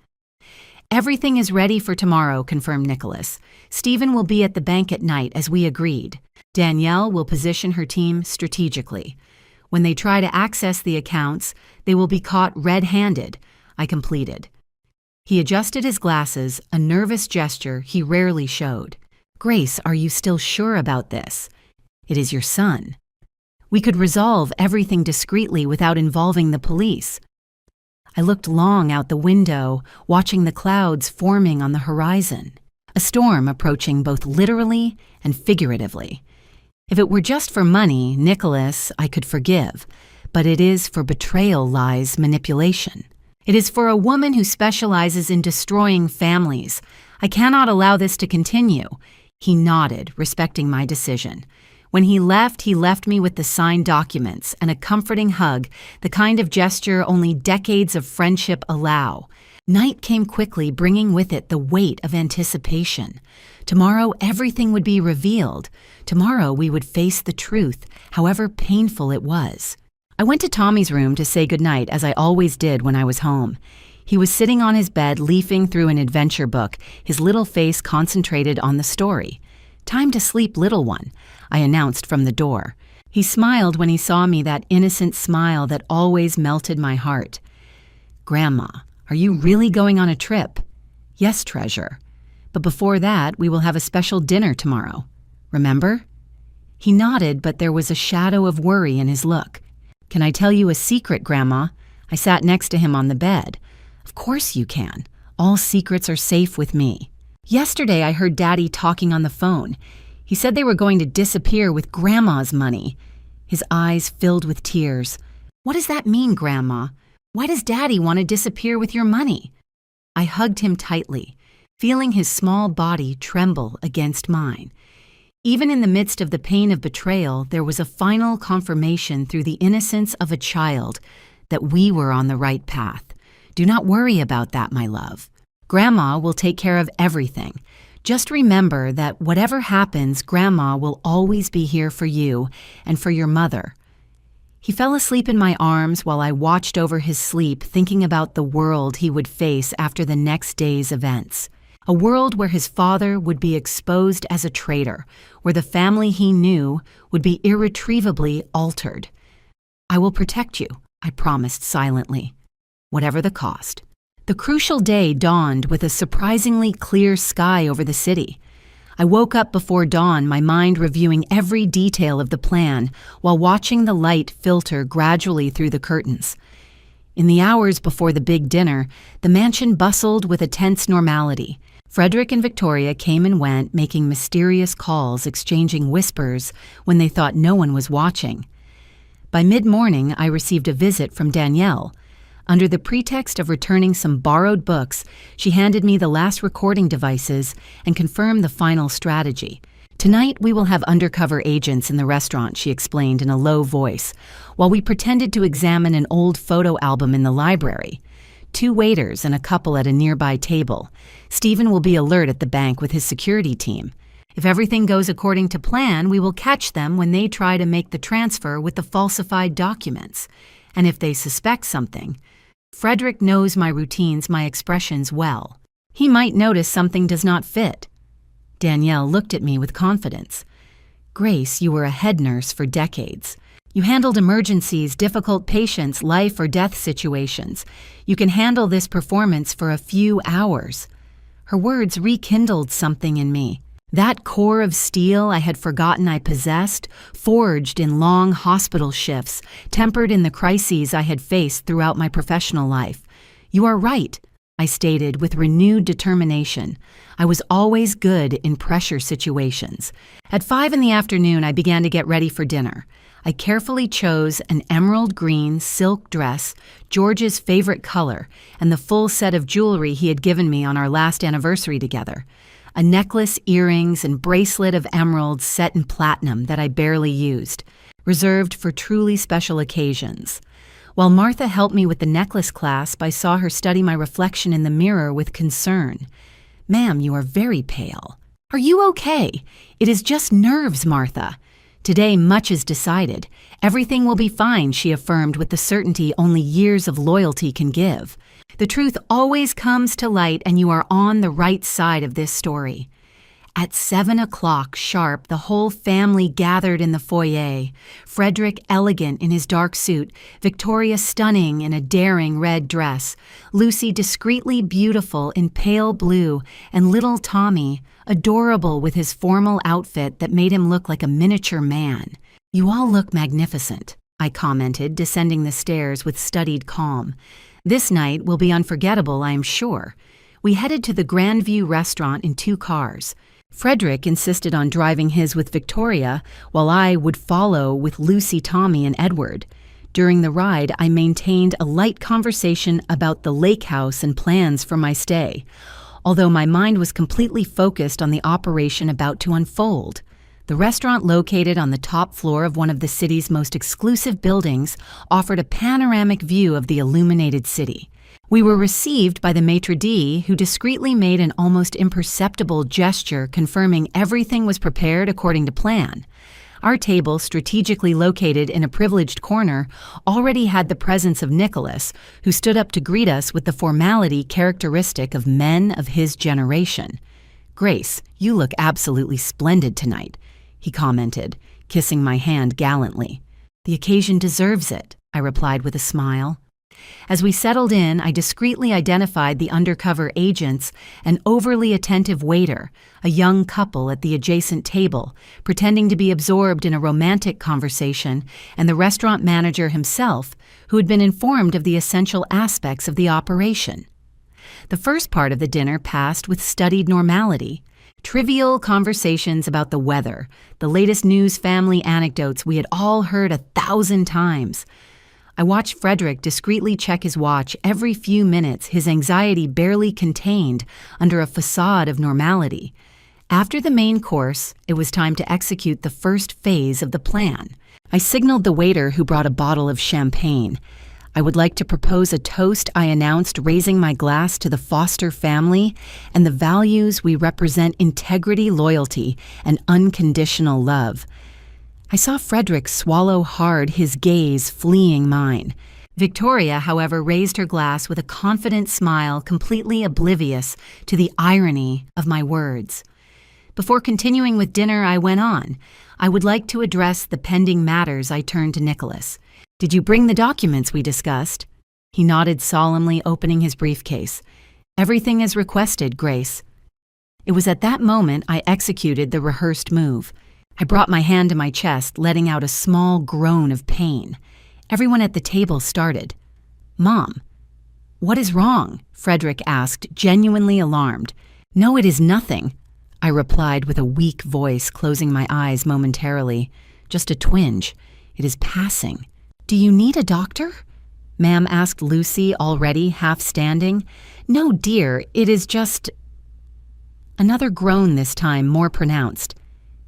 Everything is ready for tomorrow, confirmed Nicholas. Stephen will be at the bank at night as we agreed. Danielle will position her team strategically. When they try to access the accounts, they will be caught red-handed, I completed. He adjusted his glasses, a nervous gesture he rarely showed. Grace, are you still sure about this? It is your son. We could resolve everything discreetly without involving the police. I looked long out the window, watching the clouds forming on the horizon. A storm approaching both literally and figuratively. If it were just for money, Nicholas, I could forgive, but it is for betrayal, lies, manipulation. It is for a woman who specializes in destroying families. I cannot allow this to continue. He nodded, respecting my decision. When he left me with the signed documents and a comforting hug, the kind of gesture only decades of friendship allow. Night came quickly, bringing with it the weight of anticipation. Tomorrow, everything would be revealed. Tomorrow, we would face the truth, however painful it was. I went to Tommy's room to say goodnight, as I always did when I was home. He was sitting on his bed, leafing through an adventure book, his little face concentrated on the story. Time to sleep, little one, I announced from the door. He smiled when he saw me, that innocent smile that always melted my heart. Grandma, are you really going on a trip? Yes, treasure. But before that, we will have a special dinner tomorrow. Remember? He nodded, but there was a shadow of worry in his look. Can I tell you a secret, Grandma? I sat next to him on the bed. Of course you can. All secrets are safe with me. Yesterday, I heard Daddy talking on the phone. He said they were going to disappear with Grandma's money. His eyes filled with tears. What does that mean, Grandma? Why does Daddy want to disappear with your money? I hugged him tightly, feeling his small body tremble against mine. Even in the midst of the pain of betrayal, there was a final confirmation through the innocence of a child that we were on the right path. Do not worry about that, my love. Grandma will take care of everything. Just remember that whatever happens, Grandma will always be here for you and for your mother. He fell asleep in my arms while I watched over his sleep, thinking about the world he would face after the next day's events. A world where his father would be exposed as a traitor, where the family he knew would be irretrievably altered. I will protect you, I promised silently, whatever the cost. The crucial day dawned with a surprisingly clear sky over the city. I woke up before dawn, my mind reviewing every detail of the plan while watching the light filter gradually through the curtains. In the hours before the big dinner, the mansion bustled with a tense normality. Frederick and Victoria came and went, making mysterious calls, exchanging whispers when they thought no one was watching. By mid-morning, I received a visit from Danielle. Under the pretext of returning some borrowed books, she handed me the last recording devices and confirmed the final strategy. Tonight, we will have undercover agents in the restaurant, she explained in a low voice, while we pretended to examine an old photo album in the library. 2 waiters and a couple at a nearby table. Stephen will be alert at the bank with his security team. If everything goes according to plan, we will catch them when they try to make the transfer with the falsified documents. And if they suspect something, Frederick knows my routines, my expressions well. He might notice something does not fit. Danielle looked at me with confidence. Grace, you were a head nurse for decades. You handled emergencies, difficult patients, life or death situations. You can handle this performance for a few hours. Her words rekindled something in me. That core of steel I had forgotten I possessed, forged in long hospital shifts, tempered in the crises I had faced throughout my professional life. You are right, I stated with renewed determination. I was always good in pressure situations. At 5 p.m, I began to get ready for dinner. I carefully chose an emerald green silk dress, George's favorite color, and the full set of jewelry he had given me on our last anniversary together. A necklace, earrings, and bracelet of emeralds set in platinum that I barely used, reserved for truly special occasions. While Martha helped me with the necklace clasp, I saw her study my reflection in the mirror with concern. Ma'am, you are very pale. Are you okay? It is just nerves, Martha. Today, much is decided. Everything will be fine, she affirmed with the certainty only years of loyalty can give. The truth always comes to light, and you are on the right side of this story. At 7 o'clock sharp, the whole family gathered in the foyer. Frederick elegant in his dark suit, Victoria stunning in a daring red dress, Lucy discreetly beautiful in pale blue, and little Tommy, adorable with his formal outfit that made him look like a miniature man. "You all look magnificent," I commented, descending the stairs with studied calm. "This night will be unforgettable, I am sure." We headed to the Grandview restaurant in 2 cars. Frederick insisted on driving his with Victoria, while I would follow with Lucy, Tommy, and Edward. During the ride, I maintained a light conversation about the lake house and plans for my stay, although my mind was completely focused on the operation about to unfold. The restaurant, located on the top floor of one of the city's most exclusive buildings, offered a panoramic view of the illuminated city. We were received by the maitre d', who discreetly made an almost imperceptible gesture confirming everything was prepared according to plan. Our table, strategically located in a privileged corner, already had the presence of Nicholas, who stood up to greet us with the formality characteristic of men of his generation. "Grace, you look absolutely splendid tonight," he commented, kissing my hand gallantly. "The occasion deserves it," I replied with a smile. As we settled in, I discreetly identified the undercover agents, an overly attentive waiter, a young couple at the adjacent table, pretending to be absorbed in a romantic conversation, and the restaurant manager himself, who had been informed of the essential aspects of the operation. The first part of the dinner passed with studied normality. Trivial conversations about the weather, the latest news, family anecdotes we had all heard 1,000 times. I watched Frederick discreetly check his watch every few minutes, his anxiety barely contained under a facade of normality. After the main course, it was time to execute the first phase of the plan. I signaled the waiter, who brought a bottle of champagne. "I would like to propose a toast," I announced, raising my glass to the Foster family and the values we represent: integrity, loyalty, and unconditional love. I saw Frederick swallow hard, his gaze fleeing mine. Victoria, however, raised her glass with a confident smile, completely oblivious to the irony of my words. Before continuing with dinner, I went on. "I would like to address the pending matters." I turned to Nicholas. "Did you bring the documents we discussed?" He nodded solemnly, opening his briefcase. "Everything as requested, Grace." It was at that moment I executed the rehearsed move. I brought my hand to my chest, letting out a small groan of pain. Everyone at the table started. "Mom, what is wrong?" Frederick asked, genuinely alarmed. "No, it is nothing," I replied with a weak voice, closing my eyes momentarily. "Just a twinge. It is passing." "Do you need a doctor?" Ma'am asked Lucy, already half standing. "No, dear, it is just—" Another groan, this time more pronounced.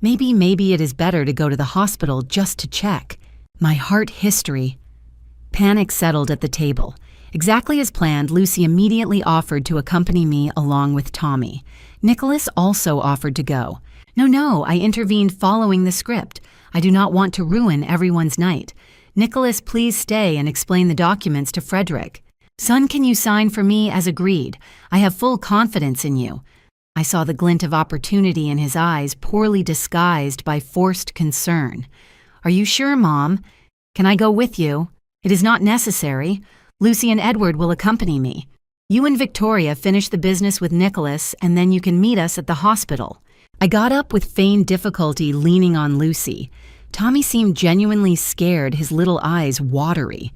Maybe it is better to go to the hospital just to check." My heart history. Panic settled at the table. Exactly as planned, Lucy immediately offered to accompany me along with Tommy. Nicholas also offered to go. No, I intervened, following the script. "I do not want to ruin everyone's night. Nicholas, please stay and explain the documents to Frederick." "Son, can you sign for me as agreed? I have full confidence in you." I saw the glint of opportunity in his eyes, poorly disguised by forced concern. "Are you sure, Mom? Can I go with you?" "It is not necessary. Lucy and Edward will accompany me. You and Victoria finish the business with Nicholas, and then you can meet us at the hospital." I got up with feigned difficulty, leaning on Lucy. Tommy seemed genuinely scared, his little eyes watery.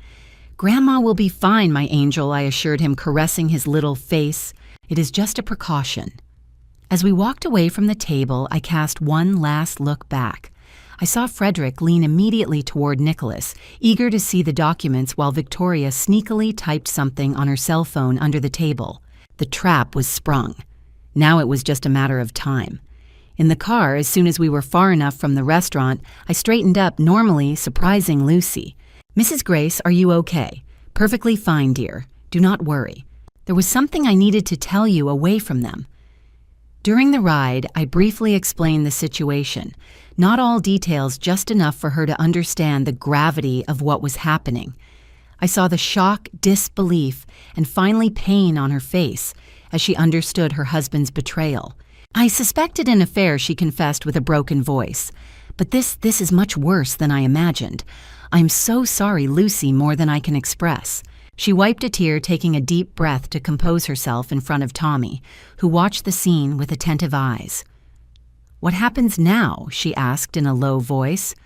"Grandma will be fine, my angel," I assured him, caressing his little face. "It is just a precaution." As we walked away from the table, I cast one last look back. I saw Frederick lean immediately toward Nicholas, eager to see the documents, while Victoria sneakily typed something on her cell phone under the table. The trap was sprung. Now it was just a matter of time. In the car, as soon as we were far enough from the restaurant, I straightened up, normally surprising Lucy. "Mrs. Grace, are you okay?" "Perfectly fine, dear. Do not worry. There was something I needed to tell you away from them." During the ride, I briefly explained the situation. Not all details, just enough for her to understand the gravity of what was happening. I saw the shock, disbelief, and finally pain on her face as she understood her husband's betrayal. "I suspected an affair," she confessed with a broken voice. "But this is much worse than I imagined. I'm so sorry, Lucy, more than I can express." She wiped a tear, taking a deep breath to compose herself in front of Tommy, who watched the scene with attentive eyes. "What happens now?" she asked in a low voice.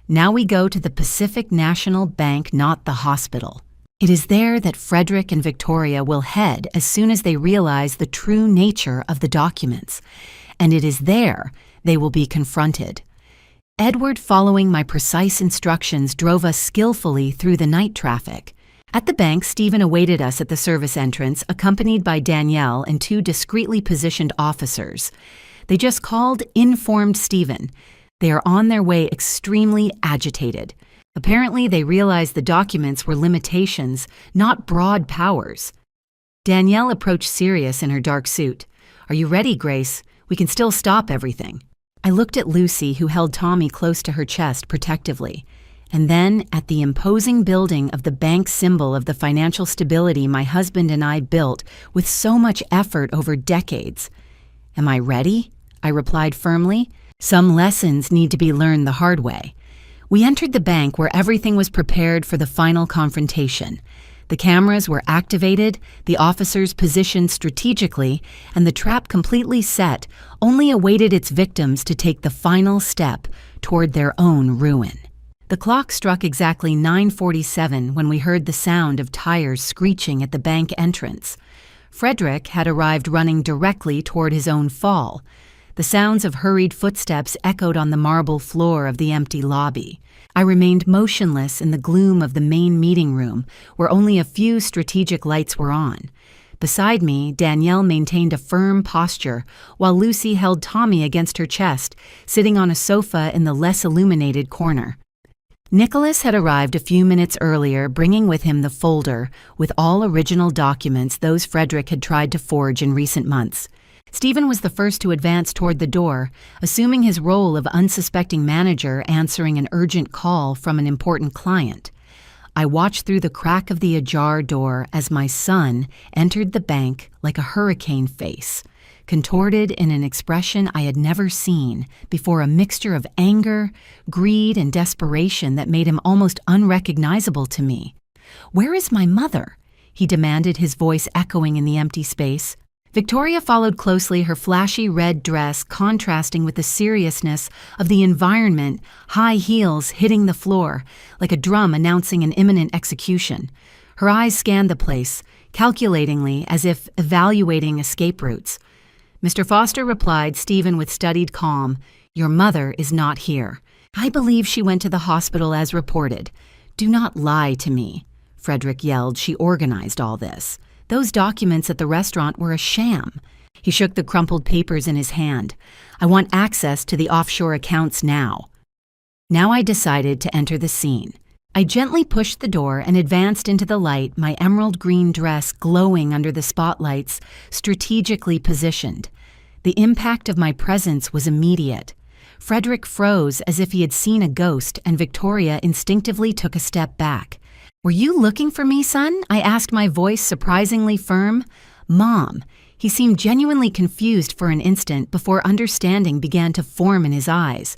"Now we go to the Pacific National Bank, not the hospital. It is there that Frederick and Victoria will head as soon as they realize the true nature of the documents, and it is there they will be confronted." Edward, following my precise instructions, drove us skillfully through the night traffic. At the bank, Stephen awaited us at the service entrance, accompanied by Danielle and two discreetly positioned officers. They just called informed Stephen. They are on their way, extremely agitated. Apparently, they realized the documents were limitations, not broad powers. Danielle approached serious in her dark suit. "Are you ready, Grace? We can still stop everything." I looked at Lucy, who held Tommy close to her chest protectively, and then at the imposing building of the bank, symbol of the financial stability my husband and I built with so much effort over decades. "Am I ready?" I replied firmly. "Some lessons need to be learned the hard way." We entered the bank, where everything was prepared for the final confrontation. The cameras were activated, the officers positioned strategically, and the trap completely set, only awaited its victims to take the final step toward their own ruin. The clock struck exactly 9:47 when we heard the sound of tires screeching at the bank entrance. Frederick had arrived running directly toward his own fall. The sounds of hurried footsteps echoed on the marble floor of the empty lobby. I remained motionless in the gloom of the main meeting room, where only a few strategic lights were on. Beside me, Danielle maintained a firm posture, while Lucy held Tommy against her chest, sitting on a sofa in the less illuminated corner. Nicholas had arrived a few minutes earlier, bringing with him the folder with all original documents, those Frederick had tried to forge in recent months. Stephen was the first to advance toward the door, assuming his role of unsuspecting manager answering an urgent call from an important client. I watched through the crack of the ajar door as my son entered the bank like a hurricane face, contorted in an expression I had never seen before, a mixture of anger, greed, and desperation that made him almost unrecognizable to me. "Where is my mother?" he demanded, his voice echoing in the empty space. Victoria followed closely, her flashy red dress contrasting with the seriousness of the environment, high heels hitting the floor like a drum announcing an imminent execution. Her eyes scanned the place, calculatingly, as if evaluating escape routes. Mr. Foster replied, Stephen with studied calm, "Your mother is not here. I believe she went to the hospital as reported. Do not lie to me." Frederick yelled. "She organized all this. Those documents at the restaurant were a sham." He shook the crumpled papers in his hand. "I want access to the offshore accounts now." Now I decided to enter the scene. I gently pushed the door and advanced into the light, my emerald green dress glowing under the spotlights, strategically positioned. The impact of my presence was immediate. Frederick froze as if he had seen a ghost, and Victoria instinctively took a step back. "Were you looking for me, son?" I asked, my voice surprisingly firm. "Mom." He seemed genuinely confused for an instant before understanding began to form in his eyes.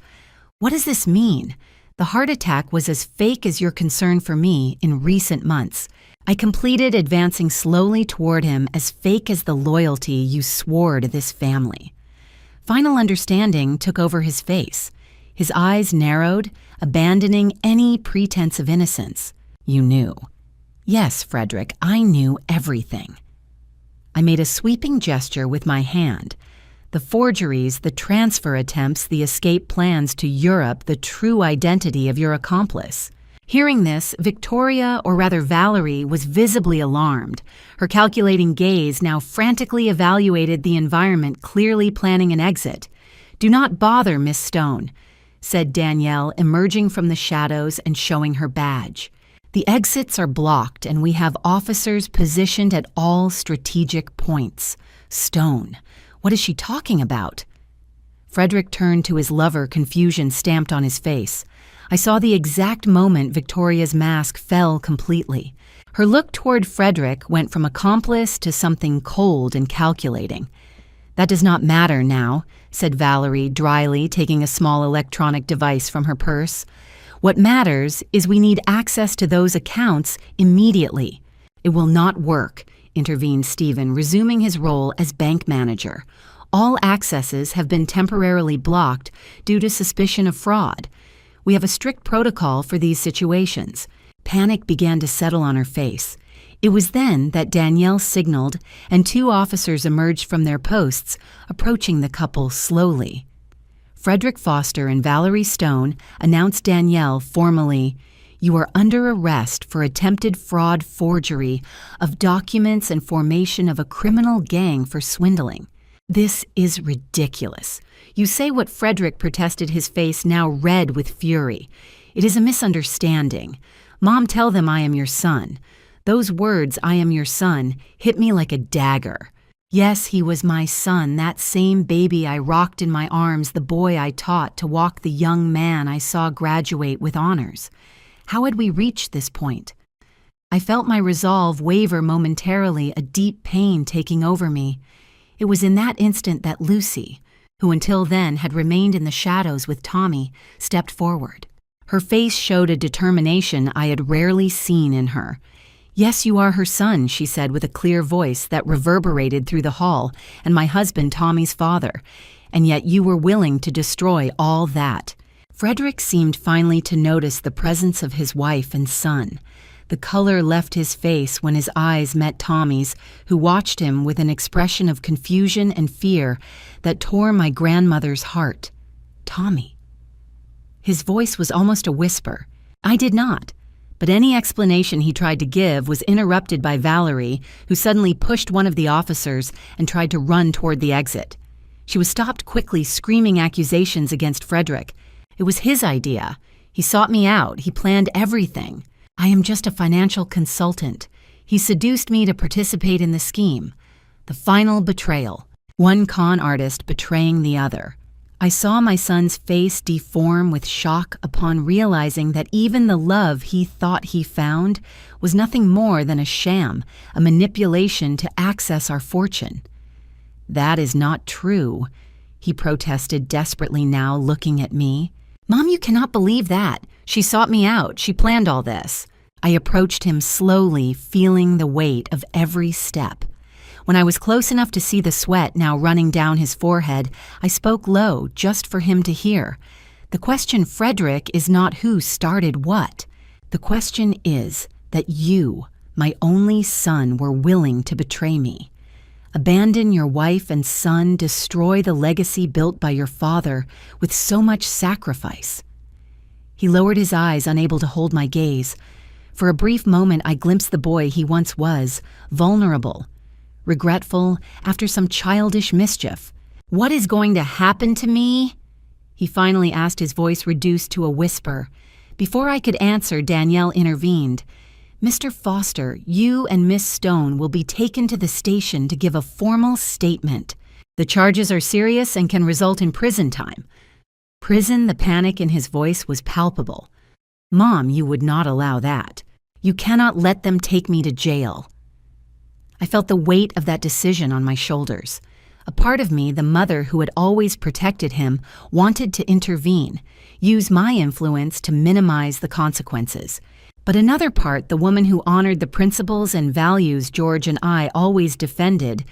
"What does this mean?" "The heart attack was as fake as your concern for me in recent months." I completed, advancing slowly toward him, "as fake as the loyalty you swore to this family." Final understanding took over his face. His eyes narrowed, abandoning any pretense of innocence. "You knew." "Yes, Frederick, I knew everything." I made a sweeping gesture with my hand. "The forgeries, the transfer attempts, the escape plans to Europe, the true identity of your accomplice." Hearing this, Victoria, or rather Valerie, was visibly alarmed. Her calculating gaze now frantically evaluated the environment, clearly planning an exit. "Do not bother, Miss Stone," said Danielle, emerging from the shadows and showing her badge. "The exits are blocked, and we have officers positioned at all strategic points." Stone. What is she talking about? Frederick turned to his lover, confusion stamped on his face. I saw the exact moment Victoria's mask fell completely. Her look toward Frederick went from accomplice to something cold and calculating. "That does not matter now," said Valerie dryly, taking a small electronic device from her purse. "What matters is we need access to those accounts immediately." "It will not work," intervened Stephen, resuming his role as bank manager. "All accesses have been temporarily blocked due to suspicion of fraud. We have a strict protocol for these situations." Panic began to settle on her face. It was then that Danielle signaled, and 2 officers emerged from their posts, approaching the couple slowly. Frederick Foster and Valerie Stone announced Danielle formally, "You are under arrest for attempted fraud, forgery of documents, and formation of a criminal gang for swindling." "This is ridiculous. You say what?" Frederick protested, his face now red with fury. "It is a misunderstanding. Mom, tell them I am your son." Those words, "I am your son," hit me like a dagger. Yes, he was my son, that same baby I rocked in my arms, the boy I taught to walk, the young man I saw graduate with honors. How had we reached this point? I felt my resolve waver momentarily, a deep pain taking over me. It was in that instant that Lucy, who until then had remained in the shadows with Tommy, stepped forward. Her face showed a determination I had rarely seen in her. "Yes, you are her son," she said with a clear voice that reverberated through the hall, "and my husband, Tommy's father. And yet you were willing to destroy all that." Frederick seemed finally to notice the presence of his wife and son. The color left his face when his eyes met Tommy's, who watched him with an expression of confusion and fear that tore my grandmother's heart. "Tommy." His voice was almost a whisper. I did not. But any explanation he tried to give was interrupted by Valerie, who suddenly pushed one of the officers and tried to run toward the exit. She was stopped quickly, screaming accusations against Frederick. It was his idea. He sought me out. He planned everything. I am just a financial consultant. He seduced me to participate in the scheme. The final betrayal. One con artist betraying the other. I saw my son's face deform with shock upon realizing that even the love he thought he found was nothing more than a sham, a manipulation to access our fortune. "That is not true," he protested desperately now, looking at me. "Mom, you cannot believe that. She sought me out. She planned all this." I approached him slowly, feeling the weight of every step. When I was close enough to see the sweat now running down his forehead, I spoke low, just for him to hear. "The question, Frederick, is not who started what. The question is that you, my only son, were willing to betray me. Abandon your wife and son, destroy the legacy built by your father with so much sacrifice." He lowered his eyes, unable to hold my gaze. For a brief moment, I glimpsed the boy he once was, vulnerable, regretful, after some childish mischief. "What is going to happen to me?" he finally asked, his voice reduced to a whisper. Before I could answer, Danielle intervened. "Mr. Foster, you and Miss Stone will be taken to the station to give a formal statement. The charges are serious and can result in prison time." Prison? The panic in his voice was palpable. "Mom, you would not allow that. You cannot let them take me to jail." I felt the weight of that decision on my shoulders. A part of me, the mother who had always protected him, wanted to intervene, use my influence to minimize the consequences. But another part, the woman who honored the principles and values George and I always defended,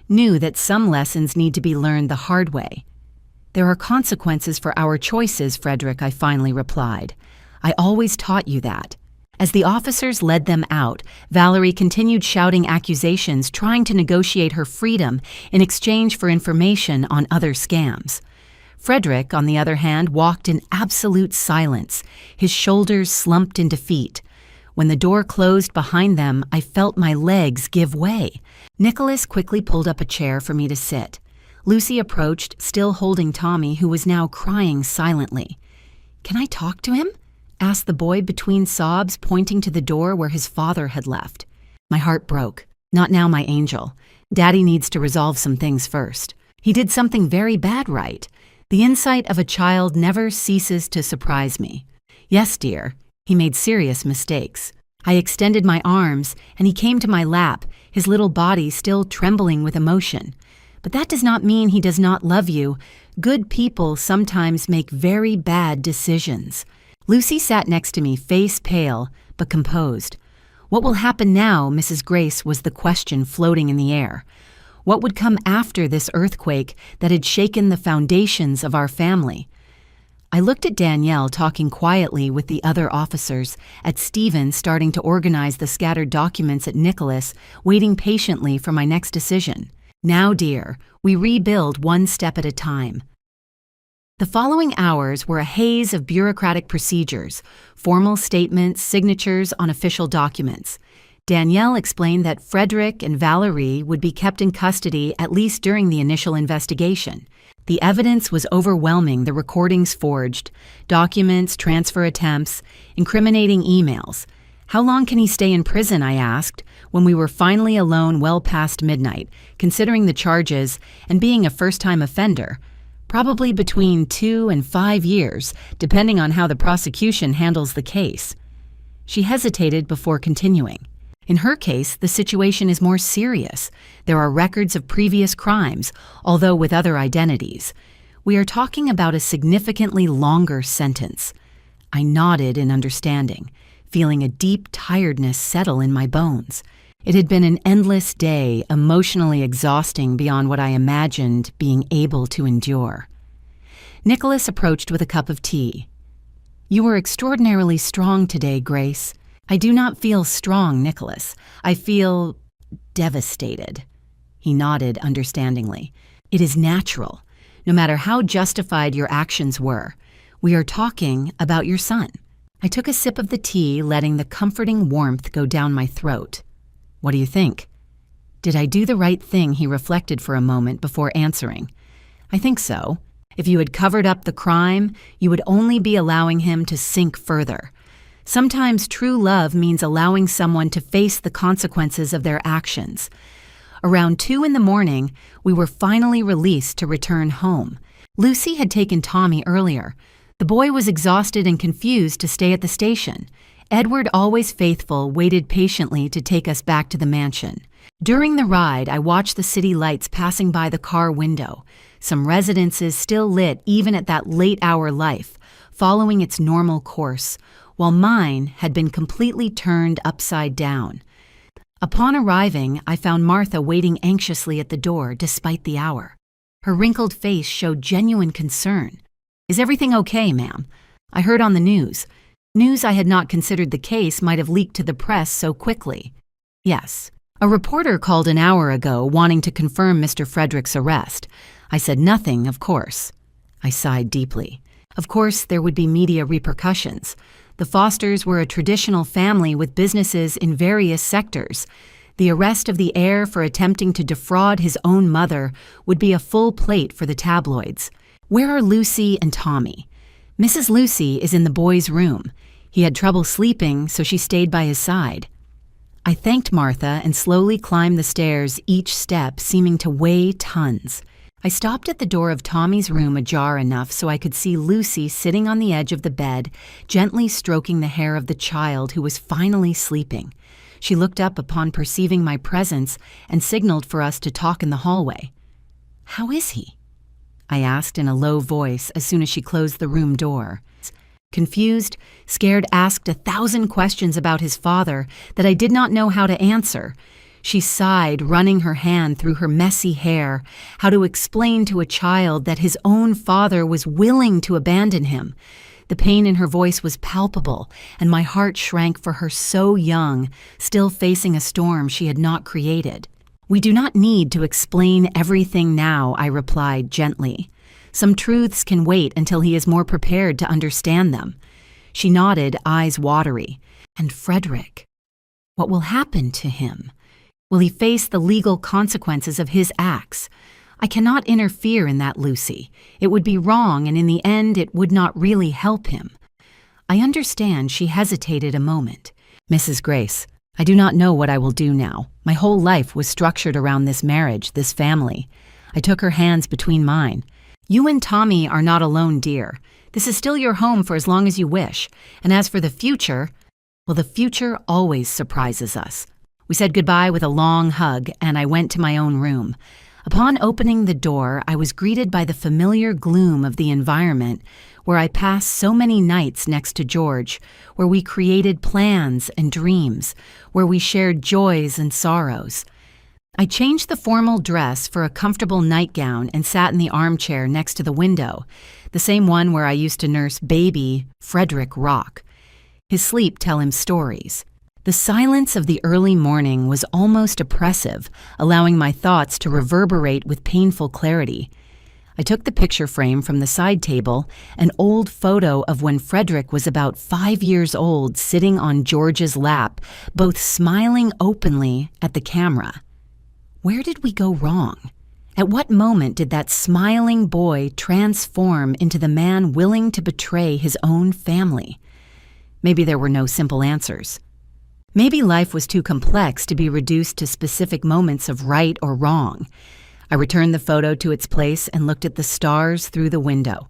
knew that some lessons need to be learned the hard way. "There are consequences for our choices, Frederick," I finally replied. "I always taught you that." As the officers led them out, Valerie continued shouting accusations, trying to negotiate her freedom in exchange for information on other scams. Frederick, on the other hand, walked in absolute silence, his shoulders slumped in defeat. When the door closed behind them, I felt my legs give way. Nicholas quickly pulled up a chair for me to sit. Lucy approached, still holding Tommy, who was now crying silently. "Can I talk to him?" asked the boy between sobs, pointing to the door where his father had left. My heart broke. "Not now, my angel. Daddy needs to resolve some things first." He did something very bad right. The insight of a child never ceases to surprise me. Yes, dear, he made serious mistakes. I extended my arms, and he came to my lap, his little body still trembling with emotion. But that does not mean he does not love you. Good people sometimes make very bad decisions. Lucy sat next to me, face pale, but composed. What will happen now, Mrs. Grace, was the question floating in the air. What would come after this earthquake that had shaken the foundations of our family? I looked at Danielle talking quietly with the other officers, at Stephen starting to organize the scattered documents, at Nicholas waiting patiently for my next decision. Now, dear, we rebuild one step at a time. The following hours were a haze of bureaucratic procedures, formal statements, signatures on official documents. Danielle explained that Frederick and Valerie would be kept in custody at least during the initial investigation. The evidence was overwhelming, the recordings forged, documents, transfer attempts, incriminating emails. How long can he stay in prison, I asked, when we were finally alone well past midnight, considering the charges and being a first-time offender? Probably between 2 and 5 years, depending on how the prosecution handles the case. She hesitated before continuing. In her case, the situation is more serious. There are records of previous crimes, although with other identities. We are talking about a significantly longer sentence. I nodded in understanding, feeling a deep tiredness settle in my bones. It had been an endless day, emotionally exhausting beyond what I imagined being able to endure. Nicholas approached with a cup of tea. "You were extraordinarily strong today, Grace." "I do not feel strong, Nicholas. I feel devastated." He nodded understandingly. "It is natural, no matter how justified your actions were. We are talking about your son." I took a sip of the tea, letting the comforting warmth go down my throat. "What do you think?" "Did I do the right thing?" He reflected for a moment before answering. "I think so. If you had covered up the crime, you would only be allowing him to sink further. Sometimes true love means allowing someone to face the consequences of their actions." Around 2 a.m, we were finally released to return home. Lucy had taken Tommy earlier. The boy was exhausted and confused to stay at the station. Edward, always faithful, waited patiently to take us back to the mansion. During the ride, I watched the city lights passing by the car window. Some residences still lit even at that late-hour life, following its normal course, while mine had been completely turned upside down. Upon arriving, I found Martha waiting anxiously at the door despite the hour. Her wrinkled face showed genuine concern. "Is everything okay, ma'am? I heard on the news. News I had not considered the case might have leaked to the press so quickly." "Yes. A reporter called an hour ago wanting to confirm Mr. Frederick's arrest. I said nothing, of course." I sighed deeply. Of course, there would be media repercussions. The Fosters were a traditional family with businesses in various sectors. The arrest of the heir for attempting to defraud his own mother would be a full plate for the tabloids. "Where are Lucy and Tommy?" "Mrs. Lucy is in the boy's room. He had trouble sleeping, so she stayed by his side." I thanked Martha and slowly climbed the stairs, each step seeming to weigh tons. I stopped at the door of Tommy's room ajar enough so I could see Lucy sitting on the edge of the bed, gently stroking the hair of the child who was finally sleeping. She looked up upon perceiving my presence and signaled for us to talk in the hallway. "How is he?" I asked in a low voice as soon as she closed the room door. Confused, scared, asked 1,000 questions about his father that I did not know how to answer. She sighed, running her hand through her messy hair, how to explain to a child that his own father was willing to abandon him. The pain in her voice was palpable, and my heart shrank for her so young, still facing a storm she had not created. "We do not need to explain everything now," I replied gently. "Some truths can wait until he is more prepared to understand them." She nodded, eyes watery. "And Frederick, what will happen to him? Will he face the legal consequences of his acts? I cannot interfere in that, Lucy. It would be wrong, and in the end it would not really help him." I understand. She hesitated a moment. "Mrs. Grace, I do not know what I will do now. My whole life was structured around this marriage, this family. I took her hands between mine. "You and Tommy are not alone, dear. This is still your home for as long as you wish. And as for the future, well, the future always surprises us." We said goodbye with a long hug, and I went to my own room. Upon opening the door, I was greeted by the familiar gloom of the environment where I passed so many nights next to George, where we created plans and dreams, where we shared joys and sorrows. I changed the formal dress for a comfortable nightgown and sat in the armchair next to the window, the same one where I used to nurse baby Frederick Rock. His sleep tell him stories. The silence of the early morning was almost oppressive, allowing my thoughts to reverberate with painful clarity. I took the picture frame from the side table, an old photo of when Frederick was about 5 years old, sitting on George's lap, both smiling openly at the camera. Where did we go wrong? At what moment did that smiling boy transform into the man willing to betray his own family? Maybe there were no simple answers. Maybe life was too complex to be reduced to specific moments of right or wrong. I returned the photo to its place and looked at the stars through the window.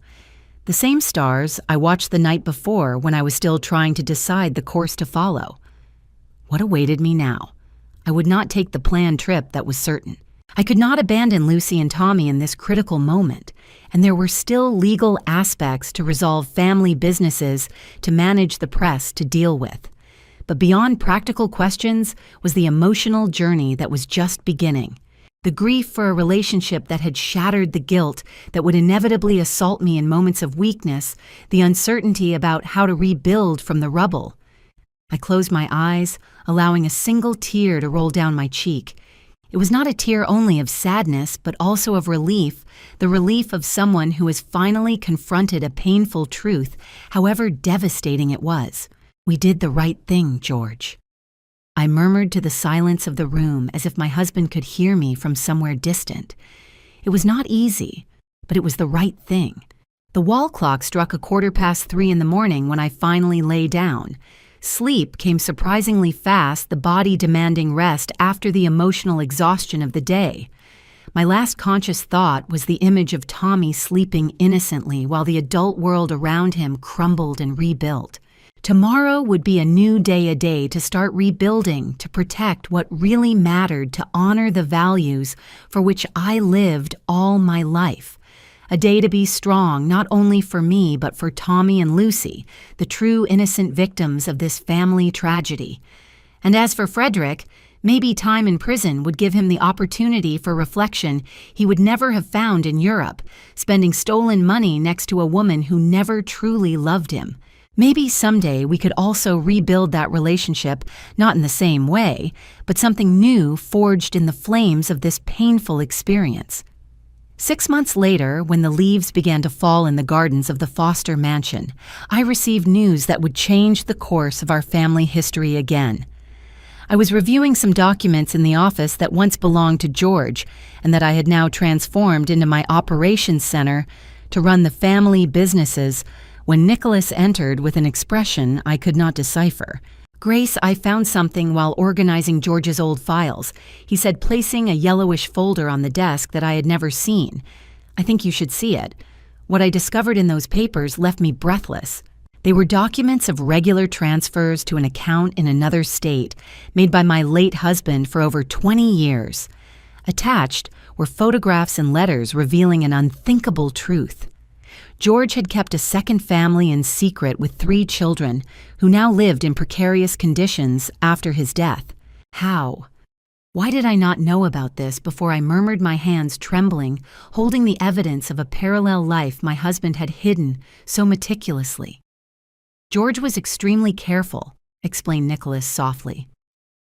The same stars I watched the night before when I was still trying to decide the course to follow. What awaited me now? I would not take the planned trip, that was certain. I could not abandon Lucy and Tommy in this critical moment, and there were still legal aspects to resolve, family businesses to manage, the press to deal with. But beyond practical questions was the emotional journey that was just beginning. The grief for a relationship that had shattered the guilt that would inevitably assault me in moments of weakness, the uncertainty about how to rebuild from the rubble. I closed my eyes, allowing a single tear to roll down my cheek. It was not a tear only of sadness, but also of relief, the relief of someone who has finally confronted a painful truth, however devastating it was. "We did the right thing, George." I murmured to the silence of the room as if my husband could hear me from somewhere distant. It was not easy, but it was the right thing. The wall clock struck 3:15 in the morning when I finally lay down. Sleep came surprisingly fast, the body demanding rest after the emotional exhaustion of the day. My last conscious thought was the image of Tommy sleeping innocently while the adult world around him crumbled and rebuilt. Tomorrow would be a new day, a day to start rebuilding, to protect what really mattered, to honor the values for which I lived all my life. A day to be strong, not only for me, but for Tommy and Lucy, the true innocent victims of this family tragedy. And as for Frederick, maybe time in prison would give him the opportunity for reflection he would never have found in Europe, spending stolen money next to a woman who never truly loved him. Maybe someday we could also rebuild that relationship, not in the same way, but something new forged in the flames of this painful experience. 6 months later, when the leaves began to fall in the gardens of the Foster mansion, I received news that would change the course of our family history again. I was reviewing some documents in the office that once belonged to George and that I had now transformed into my operations center to run the family businesses when Nicholas entered with an expression I could not decipher. "Grace, I found something while organizing George's old files," he said, placing a yellowish folder on the desk that I had never seen. "I think you should see it. What I discovered in those papers left me breathless. They were documents of regular transfers to an account in another state, made by my late husband for over 20 years. Attached were photographs and letters revealing an unthinkable truth. George had kept a second family in secret with 3 children, who now lived in precarious conditions after his death. How? Why did I not know about this before I murmured, my hands trembling, holding the evidence of a parallel life my husband had hidden so meticulously? "George was extremely careful," explained Nicholas softly.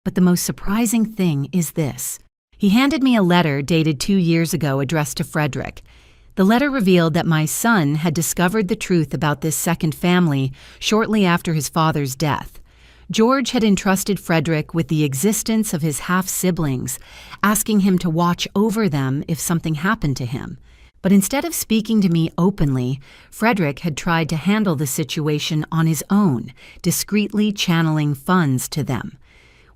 "But the most surprising thing is this." He handed me a letter dated 2 years ago addressed to Frederick. The letter revealed that my son had discovered the truth about this second family shortly after his father's death. George had entrusted Frederick with the existence of his half-siblings, asking him to watch over them if something happened to him. But instead of speaking to me openly, Frederick had tried to handle the situation on his own, discreetly channeling funds to them.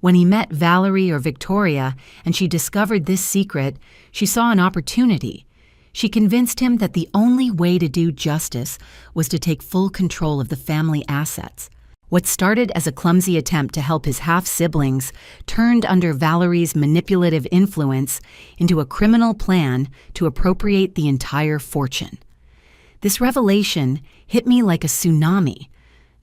When he met Valerie or Victoria and she discovered this secret, she saw an opportunity. She convinced him that the only way to do justice was to take full control of the family assets. What started as a clumsy attempt to help his half-siblings turned under Valerie's manipulative influence into a criminal plan to appropriate the entire fortune. This revelation hit me like a tsunami.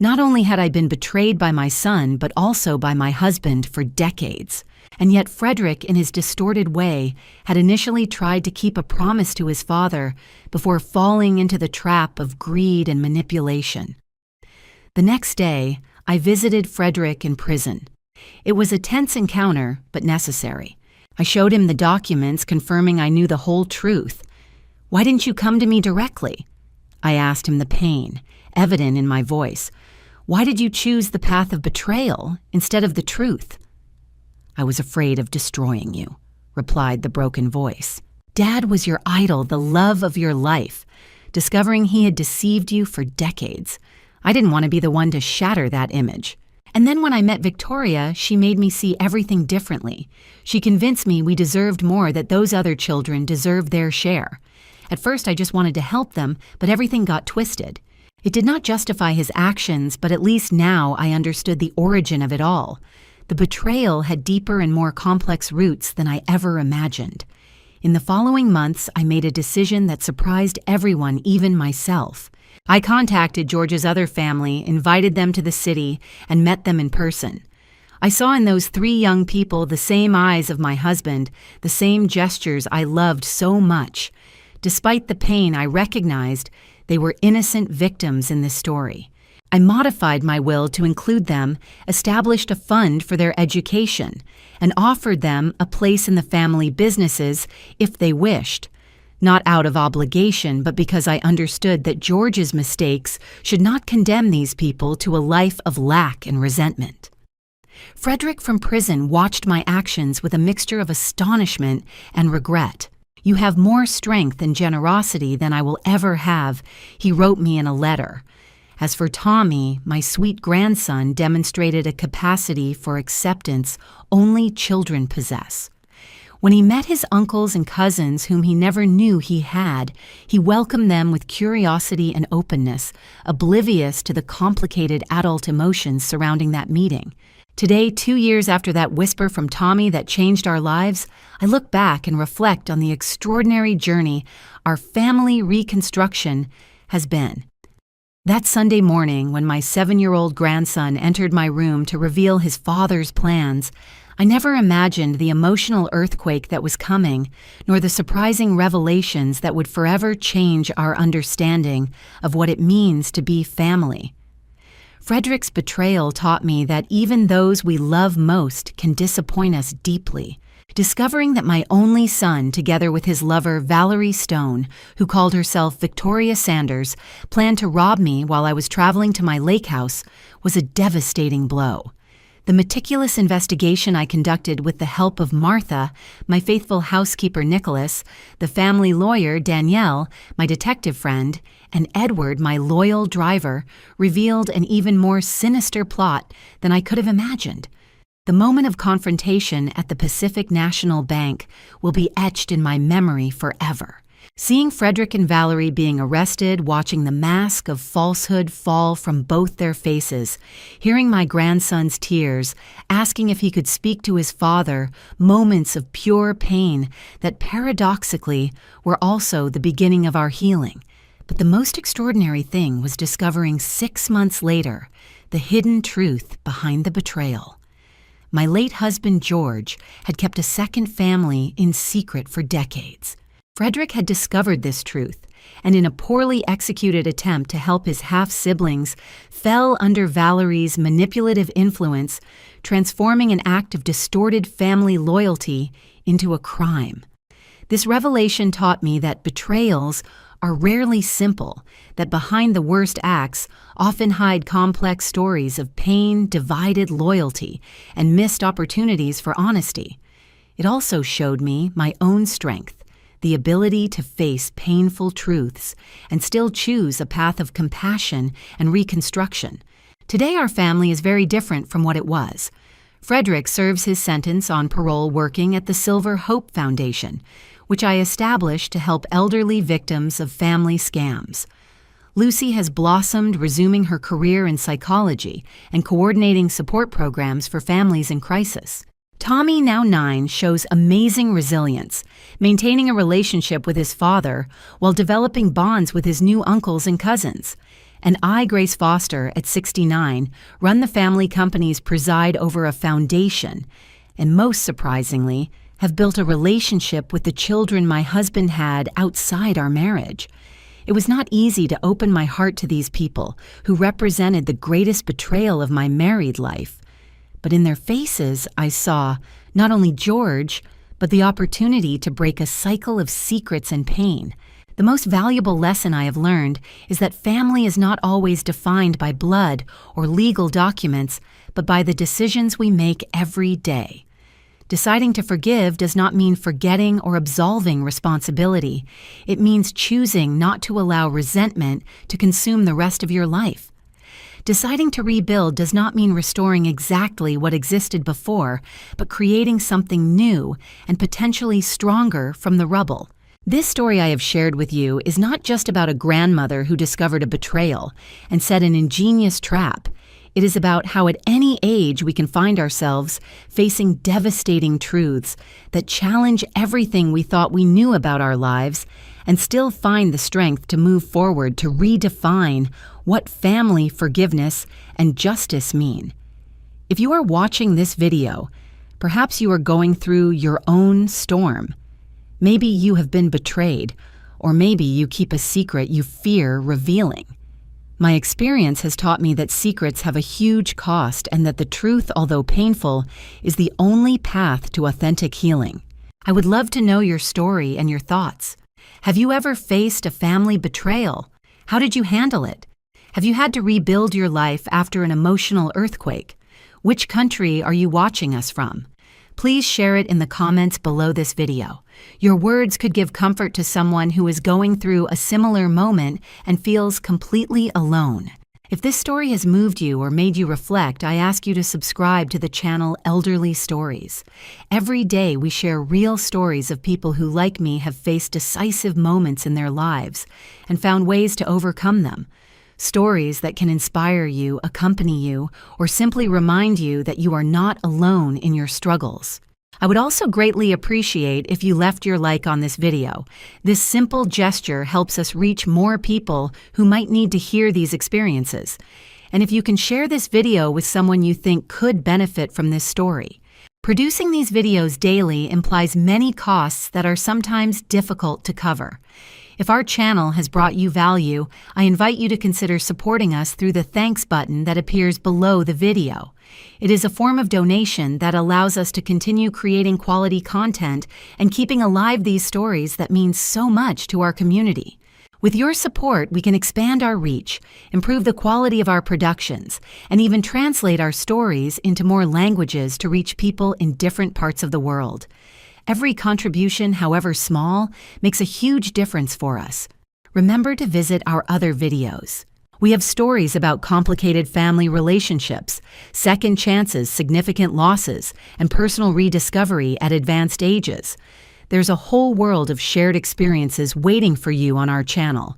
Not only had I been betrayed by my son, but also by my husband for decades. And yet Frederick, in his distorted way, had initially tried to keep a promise to his father before falling into the trap of greed and manipulation. The next day, I visited Frederick in prison. It was a tense encounter, but necessary. I showed him the documents confirming I knew the whole truth. "Why didn't you come to me directly?" I asked him, the pain evident in my voice. "Why did you choose the path of betrayal instead of the truth?" "I was afraid of destroying you," replied the broken voice. "Dad was your idol, the love of your life. Discovering he had deceived you for decades, I didn't want to be the one to shatter that image. And then when I met Victoria, she made me see everything differently. She convinced me we deserved more, that those other children deserved their share. At first I just wanted to help them, but everything got twisted. It did not justify his actions, but at least now I understood the origin of it all. The betrayal had deeper and more complex roots than I ever imagined. In the following months, I made a decision that surprised everyone, even myself. I contacted George's other family, invited them to the city, and met them in person. I saw in those 3 young people the same eyes of my husband, the same gestures I loved so much. Despite the pain, I recognized they were innocent victims in this story. I modified my will to include them, established a fund for their education, and offered them a place in the family businesses if they wished. Not out of obligation, but because I understood that George's mistakes should not condemn these people to a life of lack and resentment. Frederick from prison watched my actions with a mixture of astonishment and regret. "You have more strength and generosity than I will ever have," he wrote me in a letter. As for Tommy, my sweet grandson demonstrated a capacity for acceptance only children possess. When he met his uncles and cousins whom he never knew he had, he welcomed them with curiosity and openness, oblivious to the complicated adult emotions surrounding that meeting. Today, 2 years after that whisper from Tommy that changed our lives, I look back and reflect on the extraordinary journey our family reconstruction has been. That Sunday morning, when my 7-year-old grandson entered my room to reveal his father's plans, I never imagined the emotional earthquake that was coming, nor the surprising revelations that would forever change our understanding of what it means to be family. Frederick's betrayal taught me that even those we love most can disappoint us deeply. Discovering that my only son, together with his lover Valerie Stone, who called herself Victoria Sanders, planned to rob me while I was traveling to my lake house was a devastating blow. The meticulous investigation I conducted with the help of Martha, my faithful housekeeper Nicholas, the family lawyer Danielle, my detective friend, and Edward, my loyal driver, revealed an even more sinister plot than I could have imagined. The moment of confrontation at the Pacific National Bank will be etched in my memory forever. Seeing Frederick and Valerie being arrested, watching the mask of falsehood fall from both their faces, hearing my grandson's tears, asking if he could speak to his father, moments of pure pain that paradoxically were also the beginning of our healing. But the most extraordinary thing was discovering 6 months later the hidden truth behind the betrayal. My late husband, George, had kept a second family in secret for decades. Frederick had discovered this truth, and in a poorly executed attempt to help his half-siblings, fell under Valerie's manipulative influence, transforming an act of distorted family loyalty into a crime. This revelation taught me that betrayals are rarely simple, that behind the worst acts often hide complex stories of pain, divided loyalty, and missed opportunities for honesty. It also showed me my own strength, the ability to face painful truths and still choose a path of compassion and reconstruction. Today our family is very different from what it was. Frederick serves his sentence on parole working at the Silver Hope Foundation, which I established to help elderly victims of family scams. Lucy has blossomed, resuming her career in psychology and coordinating support programs for families in crisis. Tommy, now 9, shows amazing resilience, maintaining a relationship with his father while developing bonds with his new uncles and cousins. And I, Grace Foster, at 69, run the family companies preside over a foundation, and most surprisingly, have built a relationship with the children my husband had outside our marriage. It was not easy to open my heart to these people who represented the greatest betrayal of my married life. But in their faces, I saw not only George, but the opportunity to break a cycle of secrets and pain. The most valuable lesson I have learned is that family is not always defined by blood or legal documents, but by the decisions we make every day. Deciding to forgive does not mean forgetting or absolving responsibility. It means choosing not to allow resentment to consume the rest of your life. Deciding to rebuild does not mean restoring exactly what existed before, but creating something new and potentially stronger from the rubble. This story I have shared with you is not just about a grandmother who discovered a betrayal and set an ingenious trap. It is about how at any age we can find ourselves facing devastating truths that challenge everything we thought we knew about our lives and still find the strength to move forward to redefine what family, forgiveness, and justice mean. If you are watching this video, perhaps you are going through your own storm. Maybe you have been betrayed, or maybe you keep a secret you fear revealing. My experience has taught me that secrets have a huge cost and that the truth, although painful, is the only path to authentic healing. I would love to know your story and your thoughts. Have you ever faced a family betrayal? How did you handle it? Have you had to rebuild your life after an emotional earthquake? Which country are you watching us from? Please share it in the comments below this video. Your words could give comfort to someone who is going through a similar moment and feels completely alone. If this story has moved you or made you reflect, I ask you to subscribe to the channel Elderly Stories. Every day we share real stories of people who, like me, have faced decisive moments in their lives and found ways to overcome them. Stories that can inspire you, accompany you, or simply remind you that you are not alone in your struggles. I would also greatly appreciate if you left your like on this video. This simple gesture helps us reach more people who might need to hear these experiences. And if you can share this video with someone you think could benefit from this story. Producing these videos daily implies many costs that are sometimes difficult to cover. If our channel has brought you value, I invite you to consider supporting us through the thanks button that appears below the video. It is a form of donation that allows us to continue creating quality content and keeping alive these stories that mean so much to our community. With your support, we can expand our reach, improve the quality of our productions, and even translate our stories into more languages to reach people in different parts of the world. Every contribution, however small, makes a huge difference for us. Remember to visit our other videos. We have stories about complicated family relationships, second chances, significant losses, and personal rediscovery at advanced ages. There's a whole world of shared experiences waiting for you on our channel.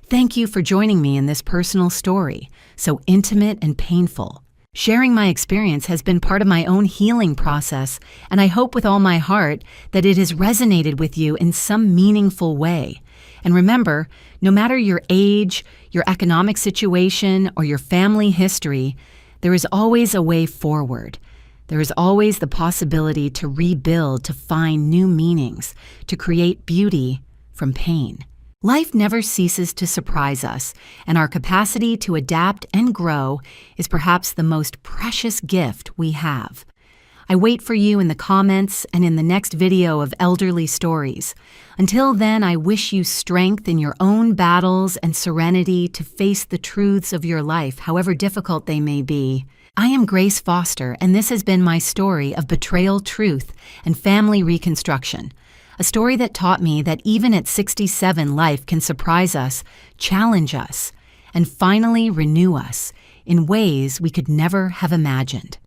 Thank you for joining me in this personal story, so intimate and painful. Sharing my experience has been part of my own healing process, and I hope with all my heart that it has resonated with you in some meaningful way. And remember, no matter your age, your economic situation, or your family history, there is always a way forward. There is always the possibility to rebuild, to find new meanings, to create beauty from pain. Life never ceases to surprise us, and our capacity to adapt and grow is perhaps the most precious gift we have. I wait for you in the comments and in the next video of Elderly Stories. Until then, I wish you strength in your own battles and serenity to face the truths of your life, however difficult they may be. I am Grace Foster, and this has been my story of betrayal, truth, and family reconstruction. A story that taught me that even at 67, life can surprise us, challenge us, and finally renew us in ways we could never have imagined.